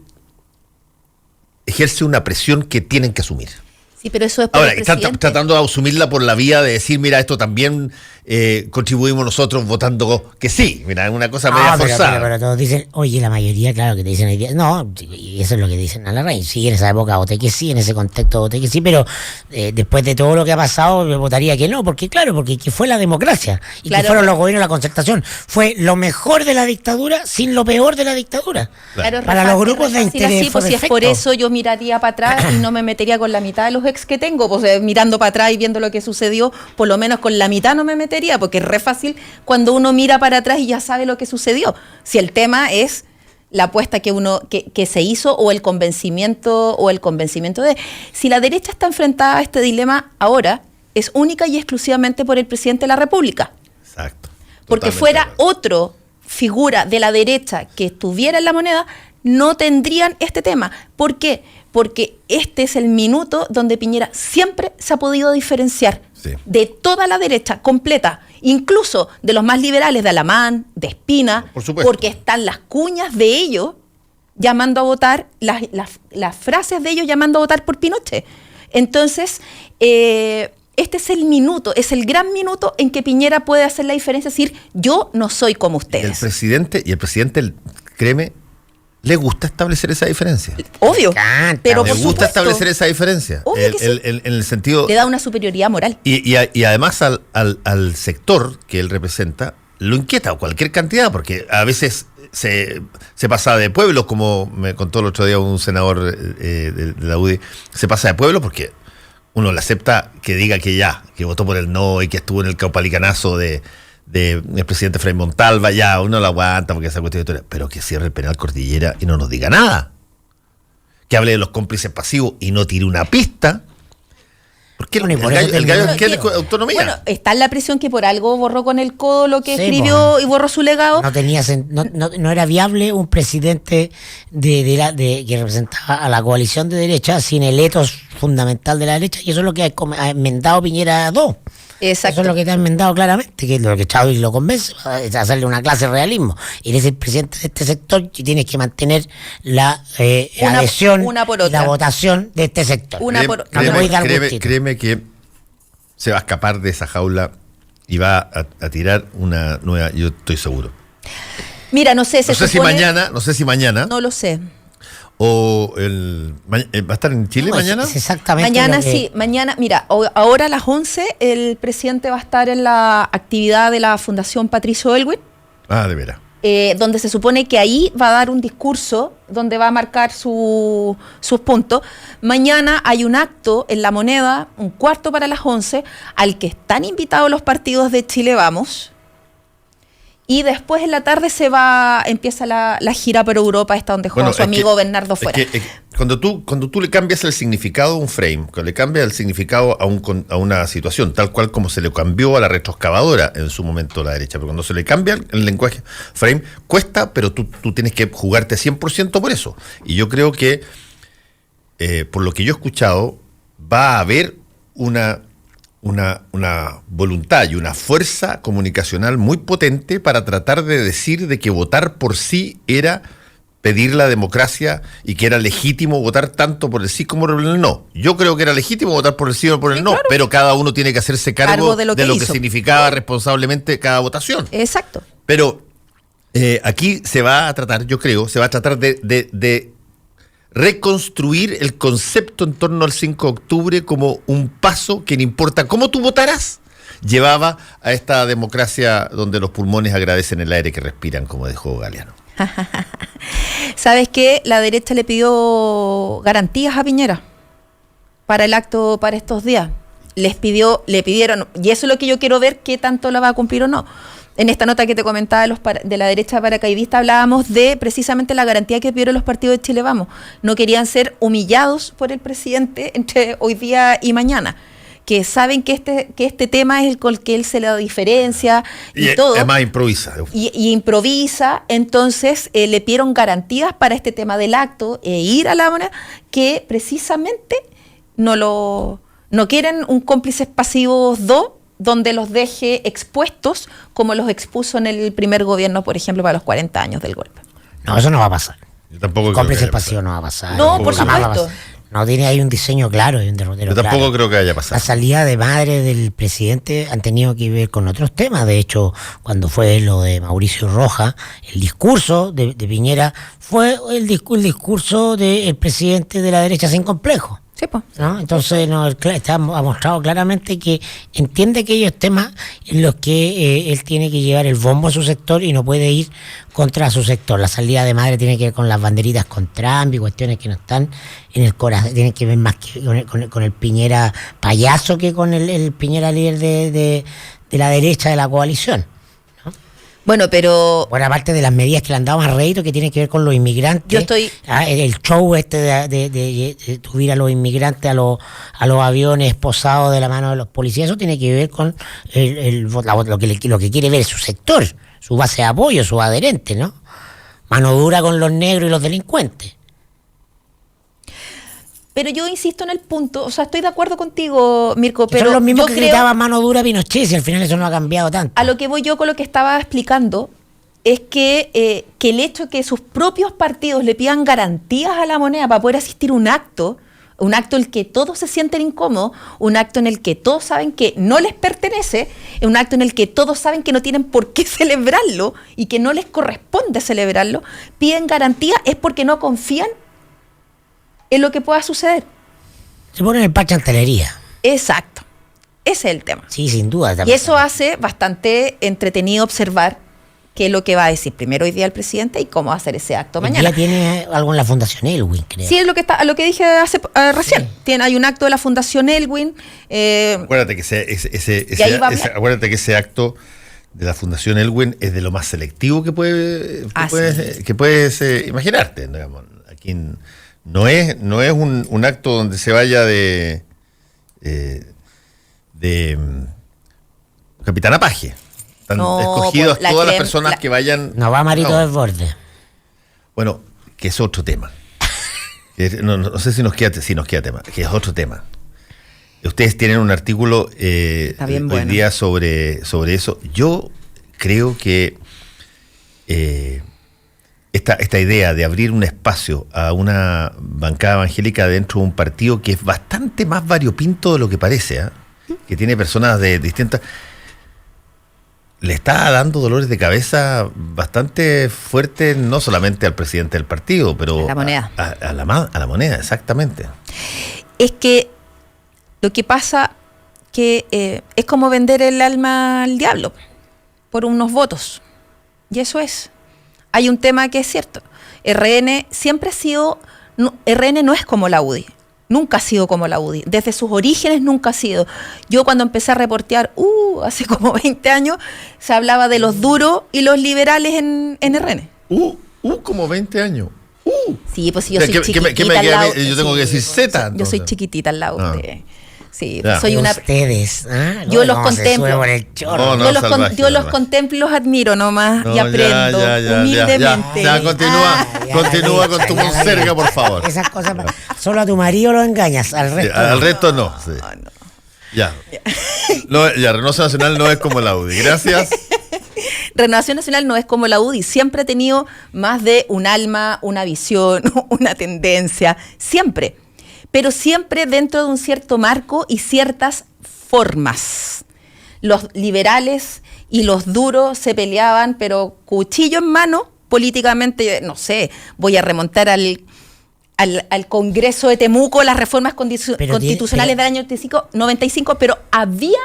ejerce una presión que tienen que asumir. Sí, pero eso es por ahora, el están presidente. tratando de asumirla por la vía de decir, mira, esto también contribuimos nosotros votando que sí. Mira, es una cosa media forzada. Pero todos dicen, oye, la mayoría, claro, que te dicen hoy día, no, y eso es lo que dicen a la raíz. Sí, en esa época voté que sí, en ese contexto voté que sí, pero después de todo lo que ha pasado, me votaría que no, porque que fue la democracia, y claro, que fueron los gobiernos de la concertación. Fue lo mejor de la dictadura sin lo peor de la dictadura. Claro, para los grupos de interés. Así, pues si es por eso yo miraría para atrás y no me metería con la mitad de los ex que tengo, pues mirando para atrás y viendo lo que sucedió, por lo menos con la mitad no me metería, porque es re fácil cuando uno mira para atrás y ya sabe lo que sucedió. Si el tema es la apuesta que se hizo o el convencimiento de... Si la derecha está enfrentada a este dilema ahora, es única y exclusivamente por el presidente de la República. Exacto. Porque fuera otro figura de la derecha que estuviera en la moneda, no tendrían este tema. ¿Por qué? Porque este es el minuto donde Piñera siempre se ha podido diferenciar de toda la derecha completa, incluso de los más liberales, de Alamán, de Espina, porque están las cuñas de ellos llamando a votar, las frases de ellos llamando a votar por Pinochet. Entonces, este es el minuto, es el gran minuto en que Piñera puede hacer la diferencia, decir, yo no soy como ustedes. Y el presidente, créeme, le gusta establecer esa diferencia. Obvio. Pero le gusta establecer esa diferencia. En el sentido. Le da una superioridad moral. Y además al sector que él representa lo inquieta, cualquier cantidad, porque a veces se pasa de pueblos, como me contó el otro día un senador de la UDI, se pasa de pueblos porque uno le acepta que diga que votó por el no y que estuvo en el caupalicanazo del presidente Frei Montalva, ya, uno lo aguanta porque esa cuestión de historia, pero que cierre el penal Cordillera y no nos diga nada. Que hable de los cómplices pasivos y no tire una pista. Porque el gallo quiere autonomía. Bueno, está en la presión que por algo borró con el codo lo que escribió y borró su legado. No era viable un presidente que representaba a la coalición de derecha sin el etos fundamental de la derecha, y eso es lo que ha enmendado Piñera 2. Exacto. Eso es lo que te ha enmendado claramente, que es lo que Chávez lo convence, es hacerle una clase de realismo. Eres el presidente de este sector y tienes que mantener la adhesión y la votación de este sector. Créeme que se va a escapar de esa jaula y va a tirar una nueva, yo estoy seguro. Mira, no sé, no sé si mañana. No lo sé. ¿O va a estar en Chile mañana? Es exactamente mañana sí, mañana, mira, ahora a las 11 el presidente va a estar en la actividad de la Fundación Patricio Aylwin. Ah, de veras. Donde se supone que ahí va a dar un discurso donde va a marcar sus puntos. Mañana hay un acto en La Moneda, 1:15 para las 11, al que están invitados los partidos de Chile Vamos. Y después en la tarde empieza la gira por Europa, esta donde juega su amigo Bernardo Fuera. Cuando tú le cambias el significado a un frame, cuando le cambias el significado a una situación, tal cual como se le cambió a la retroexcavadora en su momento a la derecha, pero cuando se le cambia el lenguaje frame, cuesta, pero tú tienes que jugarte 100% por eso. Y yo creo que, por lo que yo he escuchado, va a haber una voluntad y una fuerza comunicacional muy potente para tratar de decir de que votar por sí era pedir la democracia y que era legítimo votar tanto por el sí como por el no. Yo creo que era legítimo votar por el sí o por el no, claro, pero cada uno tiene que hacerse cargo de lo que significaba responsablemente cada votación. Exacto. Pero aquí se va a tratar, yo creo, de reconstruir el concepto en torno al 5 de octubre como un paso que no importa cómo tú votaras, llevaba a esta democracia donde los pulmones agradecen el aire que respiran, como dijo Galeano. ¿Sabes qué? La derecha le pidió garantías a Piñera para el acto, para estos días. Le pidieron, y eso es lo que yo quiero ver, qué tanto la va a cumplir o no. En esta nota que te comentaba de la derecha paracaidista hablábamos de precisamente la garantía que pidieron los partidos de Chile Vamos. No querían ser humillados por el presidente entre hoy día y mañana, que saben que este tema es el con que él se le da diferencia y todo. Además improvisa. Y improvisa, entonces le pidieron garantías para este tema del acto ir a la Moneda, que precisamente no quieren un cómplices pasivos 2, donde los deje expuestos como los expuso en el primer gobierno, por ejemplo, para los 40 años del golpe. No, eso no va a pasar. Yo tampoco cómplices pasivos no va a pasar. No, por supuesto. No tiene ahí un diseño claro y un derrotero. Yo tampoco claro. creo que haya pasado. La salida de madre del presidente han tenido que ver con otros temas. De hecho, cuando fue lo de Mauricio Rojas, el discurso de Piñera fue el discurso del presidente de la derecha sin complejo. Sí, pues. ¿No? Entonces ha mostrado claramente que entiende aquellos temas en los que él tiene que llevar el bombo a su sector y no puede ir contra su sector. La salida de madre tiene que ver con las banderitas con Trump y cuestiones que no están en el corazón, tienen que ver más que con el Piñera payaso que con el Piñera líder de la derecha de la coalición. Bueno, pero... Buena parte de las medidas que le han dado más rédito que tienen que ver con los inmigrantes. Yo estoy... El show de subir a los inmigrantes a los aviones esposados de la mano de los policías, eso tiene que ver con lo que quiere ver su sector, su base de apoyo, su adherente, ¿no? Mano dura con los negros y los delincuentes. Pero yo insisto en el punto, o sea, estoy de acuerdo contigo, Mirko, pero son los mismos que gritaban mano dura a Pinochet, y al final eso no ha cambiado tanto. A lo que voy yo con lo que estaba explicando es que el hecho de que sus propios partidos le pidan garantías a la Moneda para poder asistir a un acto en el que todos se sienten incómodos, un acto en el que todos saben que no les pertenece, un acto en el que todos saben que no tienen por qué celebrarlo y que no les corresponde celebrarlo, piden garantías es porque no confían en lo que pueda suceder. Se ponen el parche antelería. Exacto. Ese es el tema. Sí, sin duda. Y eso hace bastante entretenido observar qué es lo que va a decir primero hoy día el presidente y cómo va a hacer ese acto mañana. Ya tiene algo en la Fundación Elwin, creo. Sí, es lo que dije recién. Sí. Hay un acto de la Fundación Elwin. Acuérdate que ese acto de la Fundación Elwin es de lo más selectivo que puedes imaginarte. Digamos. Aquí no es un acto donde se vaya de Capitán Apaje. Están escogidos todas las personas que vayan. No va Marito Desbordes. Bueno, que es otro tema. No sé si nos queda tema, que es otro tema. Ustedes tienen un artículo hoy día sobre eso. Yo creo que esta idea de abrir un espacio a una bancada evangélica dentro de un partido que es bastante más variopinto de lo que parece, que tiene personas de distintas, le está dando dolores de cabeza bastante fuertes, no solamente al presidente del partido, pero la moneda. A la moneda, exactamente. Es que lo que pasa que es como vender el alma al diablo por unos votos. Y eso es. Hay un tema que es cierto. RN siempre ha sido... RN no es como la UDI. Nunca ha sido como la UDI. Desde sus orígenes nunca ha sido. Yo cuando empecé a reportear, hace como 20 años, se hablaba de los duros y los liberales en RN. Como 20 años. Sí, pues yo soy chiquitita al lado. Yo tengo que decir Z. Yo soy chiquitita al lado de usted. Sí, ya. Soy una... Ustedes, yo los contemplo. Yo los contemplo, los admiro nomás y aprendo humildemente. Ya, continúa con tu monserga, por favor. Esas cosas, solo a tu marido lo engañas, al resto al resto no. Sí. No. Ya, Renovación Nacional no es como la UDI. Gracias. Renovación Nacional no es como la UDI. Siempre ha tenido más de un alma, una visión, una tendencia. Siempre. Pero siempre dentro de un cierto marco y ciertas formas. Los liberales y los duros se peleaban, pero cuchillo en mano, políticamente, no sé, voy a remontar al Congreso de Temuco, las reformas constitucionales del año 95, pero había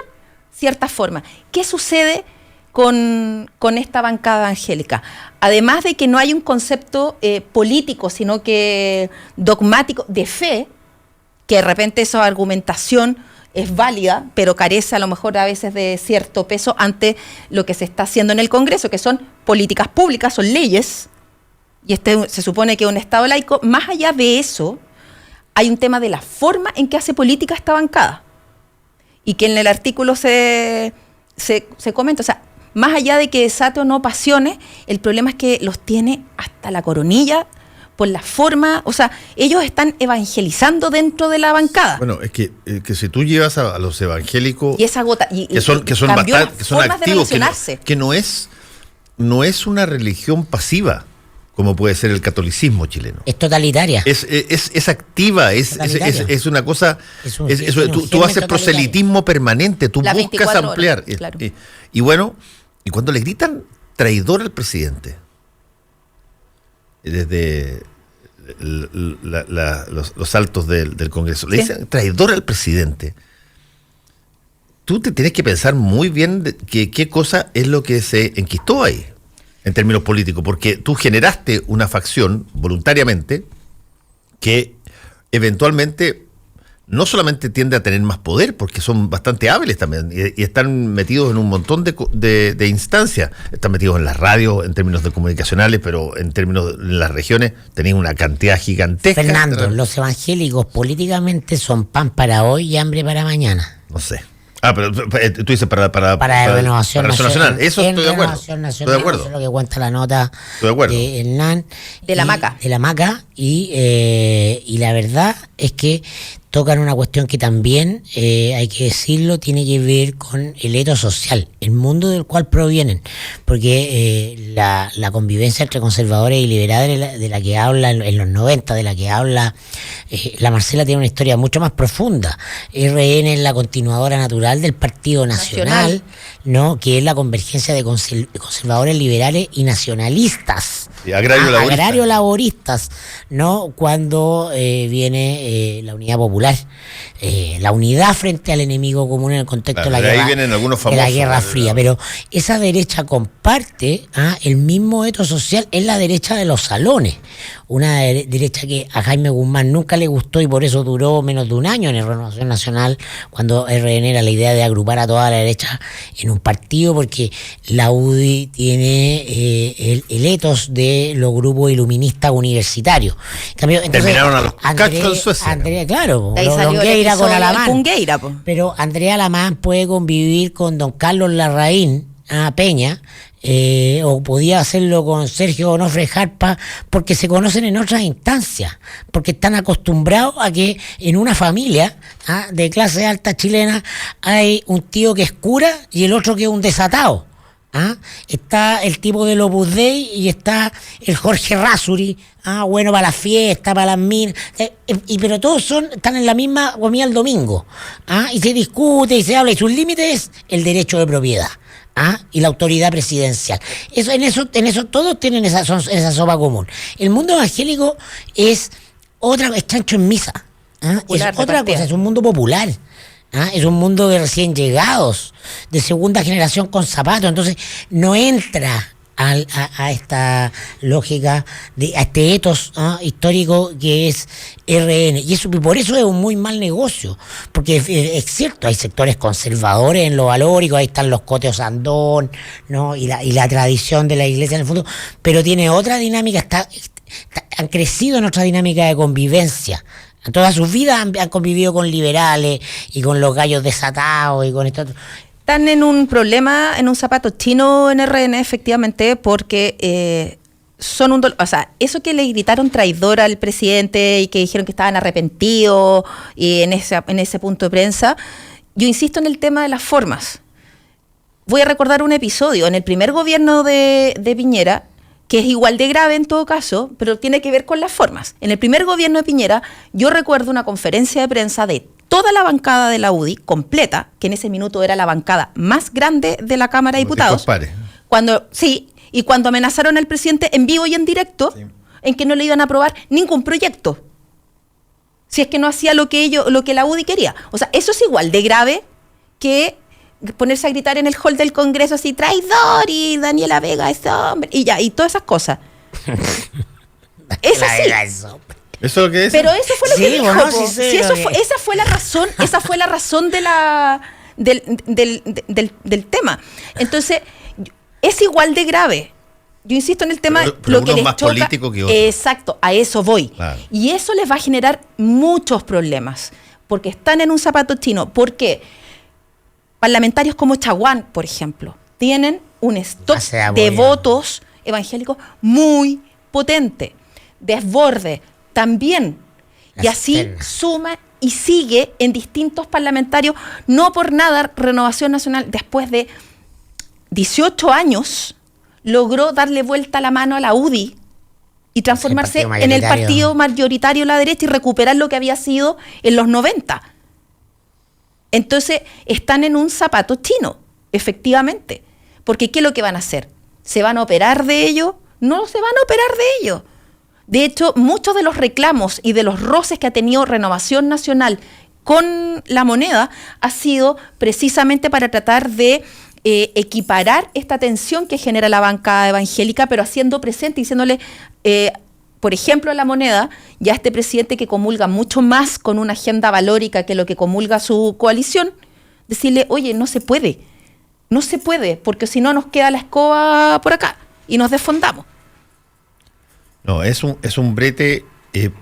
ciertas formas. ¿Qué sucede con esta bancada evangélica? Además de que no hay un concepto político, sino que dogmático de fe, que de repente esa argumentación es válida, pero carece a lo mejor a veces de cierto peso ante lo que se está haciendo en el Congreso, que son políticas públicas, son leyes, y se supone que es un Estado laico. Más allá de eso, hay un tema de la forma en que hace política esta bancada, y que en el artículo se comenta, o sea, más allá de que desate o no pasiones, el problema es que los tiene hasta la coronilla, por la forma, o sea, ellos están evangelizando dentro de la bancada. Bueno, es que si tú llevas a los evangélicos y esa gota, que son activos, que no es una religión pasiva, como puede ser el catolicismo chileno. Es totalitaria. Es activa, es una cosa, tú haces proselitismo permanente, tú buscas ampliar. Horas, claro. Y bueno, y cuando le gritan traidor al presidente, desde los altos del Congreso, le dicen traidor al presidente, tú te tienes que pensar muy bien qué cosa es lo que se enquistó ahí en términos políticos, porque tú generaste una facción voluntariamente que eventualmente no solamente tiende a tener más poder, porque son bastante hábiles también, y están metidos en un montón de instancias. Están metidos en las radios, en términos de comunicacionales, pero en términos de las regiones, tenéis una cantidad gigantesca. Fernando, los evangélicos políticamente son pan para hoy y hambre para mañana. No sé. Pero tú dices para Renovación Nacional. Eso estoy de acuerdo. Estoy de acuerdo. Eso es lo que cuenta la nota de Hernán. De la Maca. De la Maca. Y la verdad es que tocan una cuestión que también, hay que decirlo, tiene que ver con el etos social, el mundo del cual provienen, porque la convivencia entre conservadores y liberales de la que habla en los 90, de la que habla la Marcela, tiene una historia mucho más profunda. RN es la continuadora natural del Partido Nacional, ¿no? Que es la convergencia de conservadores, liberales y nacionalistas. Agrario-laboristas, ¿no? Cuando viene la unidad popular, la unidad frente al enemigo común en el contexto de la ahí guerra, vienen algunos de famosos, la Guerra Fría. Pero esa derecha comparte el mismo eto social, es la derecha de los salones. Una derecha que a Jaime Guzmán nunca le gustó y por eso duró menos de un año en el Renovación Nacional, cuando RN era la idea de agrupar a toda la derecha en un partido, porque la UDI tiene el etos de los grupos iluministas universitarios. En cambio, entonces, terminaron a los cachos en Suecia. Andrea, claro, De ahí salió Longueira el con episodio Alamán. del Pungueira, po. Pero Andrea Alamán puede convivir con don Carlos Larraín Peña, o podía hacerlo con Sergio Onofre Jarpa, porque se conocen en otras instancias, porque están acostumbrados a que en una familia de clase alta chilena hay un tío que es cura y el otro que es un desatado. Está el tipo del Opus Dei y está el Jorge Rasuri, bueno para la fiesta, para las minas, pero todos están en la misma comida el domingo, y se discute y se habla, y sus límites es el derecho de propiedad y la autoridad presidencial. En eso todos tienen esa sopa común. El mundo evangélico es chancho en misa, es otra cosa, es un mundo popular. Es un mundo de recién llegados, de segunda generación con zapatos, entonces no entra a esta lógica, a este etos histórico que es RN, y por eso es un muy mal negocio, porque es cierto, hay sectores conservadores en lo valórico, ahí están los coteos Andón, ¿no? y la tradición de la iglesia en el fondo, pero tiene otra dinámica, han crecido en otra dinámica de convivencia. Toda su vida han convivido con liberales y con los gallos desatados y con esto. Están en un problema, en un zapato chino en RN, efectivamente, porque son un dolor. O sea, eso que le gritaron traidor al presidente y que dijeron que estaban arrepentidos y en ese punto de prensa, yo insisto en el tema de las formas. Voy a recordar un episodio en el primer gobierno de Piñera, que es igual de grave en todo caso, pero tiene que ver con las formas. En el primer gobierno de Piñera, yo recuerdo una conferencia de prensa de toda la bancada de la UDI, completa, que en ese minuto era la bancada más grande de la Cámara de Diputados. Y cuando amenazaron al presidente en vivo y en directo, en que no le iban a aprobar ningún proyecto, si es que no hacía lo que la UDI quería. O sea, eso es igual de grave que ponerse a gritar en el hall del Congreso así, traidor, y Daniela Vega es hombre, y ya, y todas esas cosas. Es así. ¿Eso es lo que es? Pero eso fue lo que dijo. Bueno, esa fue la razón del tema. Entonces, es igual de grave. Yo insisto en el tema, pero lo que uno les más choca. Político que otro. Exacto, a eso voy. Claro. Y eso les va a generar muchos problemas, porque están en un zapato chino. ¿Por qué? Parlamentarios como Chaguán, por ejemplo, tienen un stock de votos evangélicos muy potente. Desborde también. Y así suma y sigue en distintos parlamentarios. No por nada, Renovación Nacional, después de 18 años, logró darle vuelta la mano a la UDI y transformarse en el partido mayoritario de la derecha y recuperar lo que había sido en los 90. Entonces, están en un zapato chino, efectivamente. Porque ¿qué es lo que van a hacer? ¿Se van a operar de ello? No se van a operar de ello. De hecho, muchos de los reclamos y de los roces que ha tenido Renovación Nacional con la moneda ha sido precisamente para tratar de equiparar esta tensión que genera la bancada evangélica, pero haciendo presente, diciéndole, por ejemplo, a la moneda, ya este presidente que comulga mucho más con una agenda valórica que lo que comulga su coalición, decirle, oye, no se puede, porque si no nos queda la escoba por acá y nos desfondamos. No, es un brete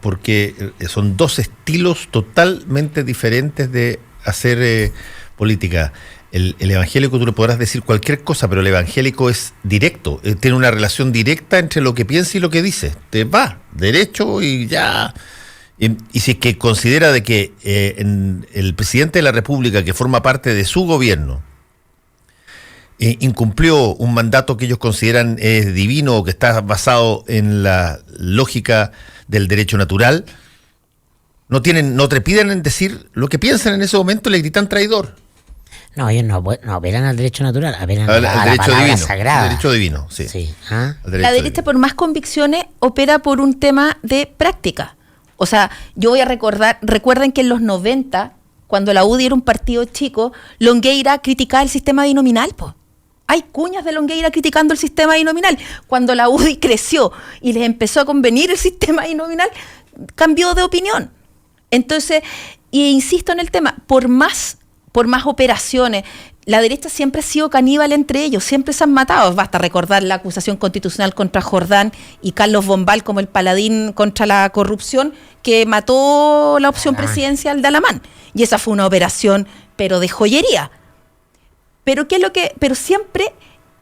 porque son dos estilos totalmente diferentes de hacer política. El evangélico, tú le podrás decir cualquier cosa, pero el evangélico es directo, tiene una relación directa entre lo que piensa y lo que dice. Te va derecho y ya. Y si es que considera de que el presidente de la República, que forma parte de su gobierno, incumplió un mandato que ellos consideran divino o que está basado en la lógica del derecho natural, no trepiden en decir lo que piensan en ese momento y le gritan traidor. No, ellos no apelan al derecho natural, apelan a la derecho palabra divino, sagrada. El derecho divino, sí. Sí. La derecha, por más convicciones, opera por un tema de práctica. O sea, yo voy a recuerden que en los 90, cuando la UDI era un partido chico, Longueira criticaba el sistema binominal, pues. Hay cuñas de Longueira criticando el sistema binominal. Cuando la UDI creció y les empezó a convenir el sistema binominal, cambió de opinión. Entonces, y insisto en el tema, por más operaciones, la derecha siempre ha sido caníbal entre ellos, siempre se han matado. Basta recordar la acusación constitucional contra Jordán y Carlos Bombal como el paladín contra la corrupción que mató la opción presidencial de Alamán. Y esa fue una operación, pero de joyería. Pero siempre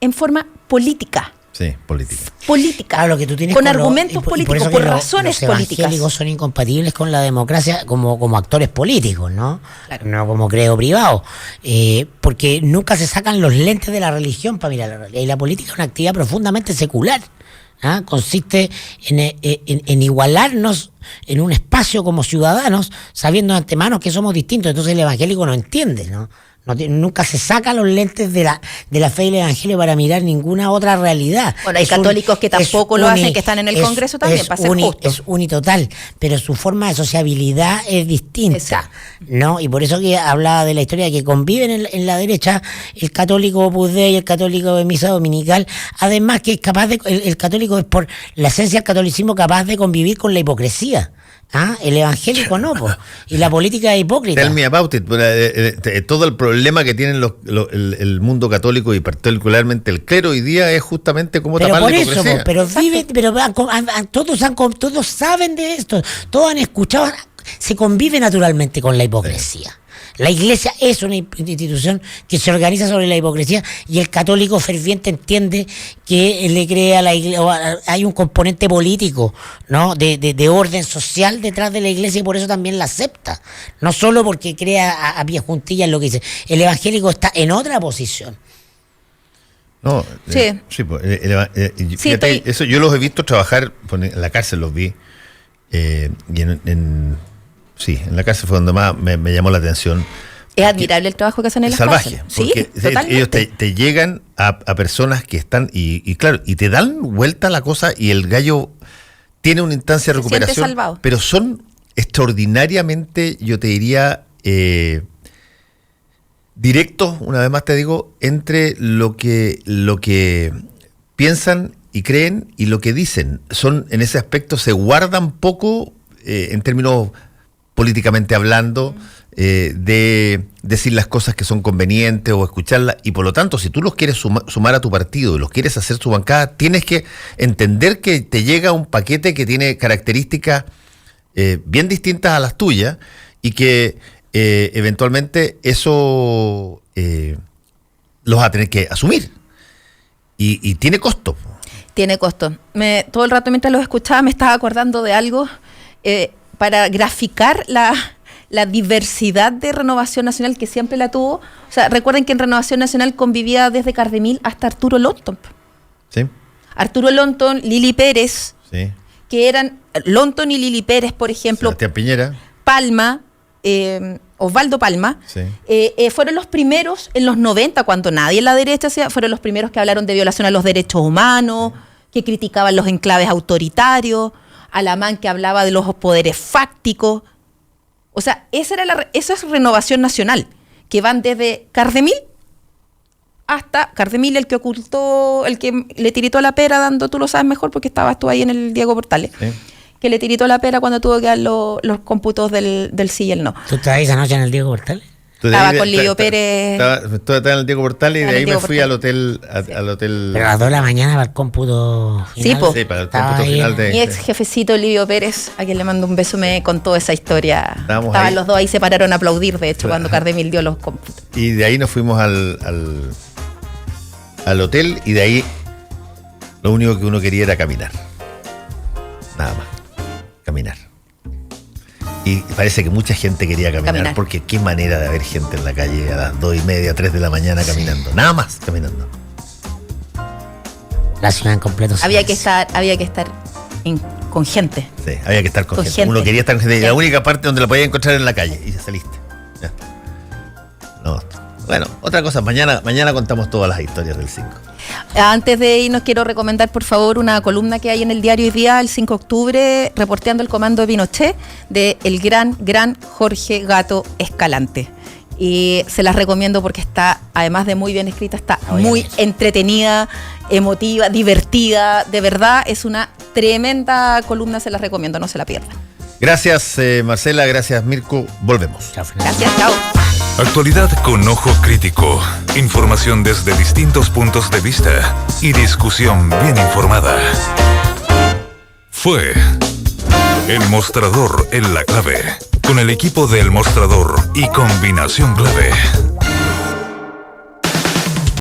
en forma política. Sí, política. Política. Claro, lo que tú tienes con argumentos políticos, por razones políticas. Los evangélicos son incompatibles con la democracia como actores políticos, ¿no? Claro. No como credo privado. Porque nunca se sacan los lentes de la religión para mirar la realidad. Y la política es una actividad profundamente secular. Consiste en igualarnos en un espacio como ciudadanos, sabiendo de antemano que somos distintos. Entonces el evangélico no entiende, ¿no? Nunca se saca los lentes de la fe y el evangelio para mirar ninguna otra realidad. Bueno, hay católicos que tampoco lo hacen, que están en el Congreso también, para ser justo. Es unitotal, pero su forma de sociabilidad es distinta. Exacto. ¿No? Y por eso que hablaba de la historia de que conviven en la derecha el católico Opus Dei y el católico de misa dominical, además que es capaz de, el católico es por la esencia del catolicismo capaz de convivir con la hipocresía. El evangélico no, po. Y la política es hipócrita. Tell me about it. Todo el problema que tienen el mundo católico y particularmente el clero hoy día es justamente cómo tapar la hipocresía. Todos saben de esto, todos han escuchado, se convive naturalmente con la hipocresía. Sí. La iglesia es una institución que se organiza sobre la hipocresía y el católico ferviente entiende que le cree a la iglesia, hay un componente político, ¿no? de orden social detrás de la iglesia y por eso también la acepta. No solo porque crea a pie juntillas lo que dice. El evangélico está en otra posición. No, sí, fíjate, eso yo los he visto trabajar, en la cárcel los vi, y en la cárcel fue donde más me llamó la atención. Es admirable el trabajo que hacen en la cárcel. Porque ellos te llegan a personas que están, y claro, y te dan vuelta la cosa y el gallo tiene una instancia de recuperación, pero son extraordinariamente, yo te diría, directos, una vez más te digo, entre lo que piensan y creen y lo que dicen. Son, en ese aspecto, se guardan poco en términos políticamente hablando, de decir las cosas que son convenientes o escucharlas, y por lo tanto, si tú los quieres sumar a tu partido y los quieres hacer su bancada, tienes que entender que te llega un paquete que tiene características bien distintas a las tuyas y que eventualmente eso los vas a tener que asumir y tiene costo. Tiene costo. Todo el rato mientras los escuchaba me estaba acordando de algo para graficar la diversidad de Renovación Nacional que siempre la tuvo. O sea, recuerden que en Renovación Nacional convivía desde Cardemil hasta Arturo Longton. Sí. Arturo Longton, Lili Pérez, sí, que eran Longton y Lili Pérez, por ejemplo. Sebastián Piñera. Palma, Osvaldo Palma, sí, fueron los primeros en los 90, cuando nadie en la derecha fueron los primeros que hablaron de violación a los derechos humanos, que criticaban los enclaves autoritarios. Alamán, que hablaba de los poderes fácticos. O sea, esa es Renovación Nacional, que van desde Cardemil hasta Cardemil, el que ocultó, el que le tiritó la pera tú lo sabes mejor porque estabas tú ahí en el Diego Portales, sí, que le tiritó la pera cuando tuvo que dar los cómputos del sí y el no. ¿Tú estabas esa noche en el Diego Portales? Estaba con Livio Pérez. Estaba en el Diego Portales y de ahí me fui al hotel. Pero a las 2 de la mañana para el cómputo final. Sí, para el cómputo final de... Mi ex jefecito Livio Pérez, a quien le mando un beso, me contó esa historia. Estaban los dos ahí, se pararon a aplaudir, de hecho, cuando Cardemil dio los cómputos. Y de ahí nos fuimos al hotel y de ahí lo único que uno quería era caminar. Nada más. Caminar. Y parece que mucha gente quería caminar, porque qué manera de haber gente en la calle a las 2:30, 3 de la mañana caminando. Sí. Nada más caminando. La ciudad en completo. Había que estar con gente. Sí, había que estar con gente. Uno quería estar con gente. La única parte donde la podía encontrar en la calle. Y ya saliste. Ya está. No. Bueno, otra cosa. Mañana contamos todas las historias del 5. Antes de irnos, quiero recomendar, por favor, una columna que hay en el diario Hoy Día, el 5 de octubre, reporteando el comando de Pinochet, de el gran Jorge Gato Escalante. Y se las recomiendo porque está, además de muy bien escrita, está muy entretenida, emotiva, divertida. De verdad, es una tremenda columna, se las recomiendo, no se la pierdan. Gracias, Marcela, gracias, Mirko. Volvemos. Gracias, chao. Actualidad con ojo crítico, información desde distintos puntos de vista y discusión bien informada. Fue El Mostrador en la Clave, con el equipo de El Mostrador y Combinación Clave.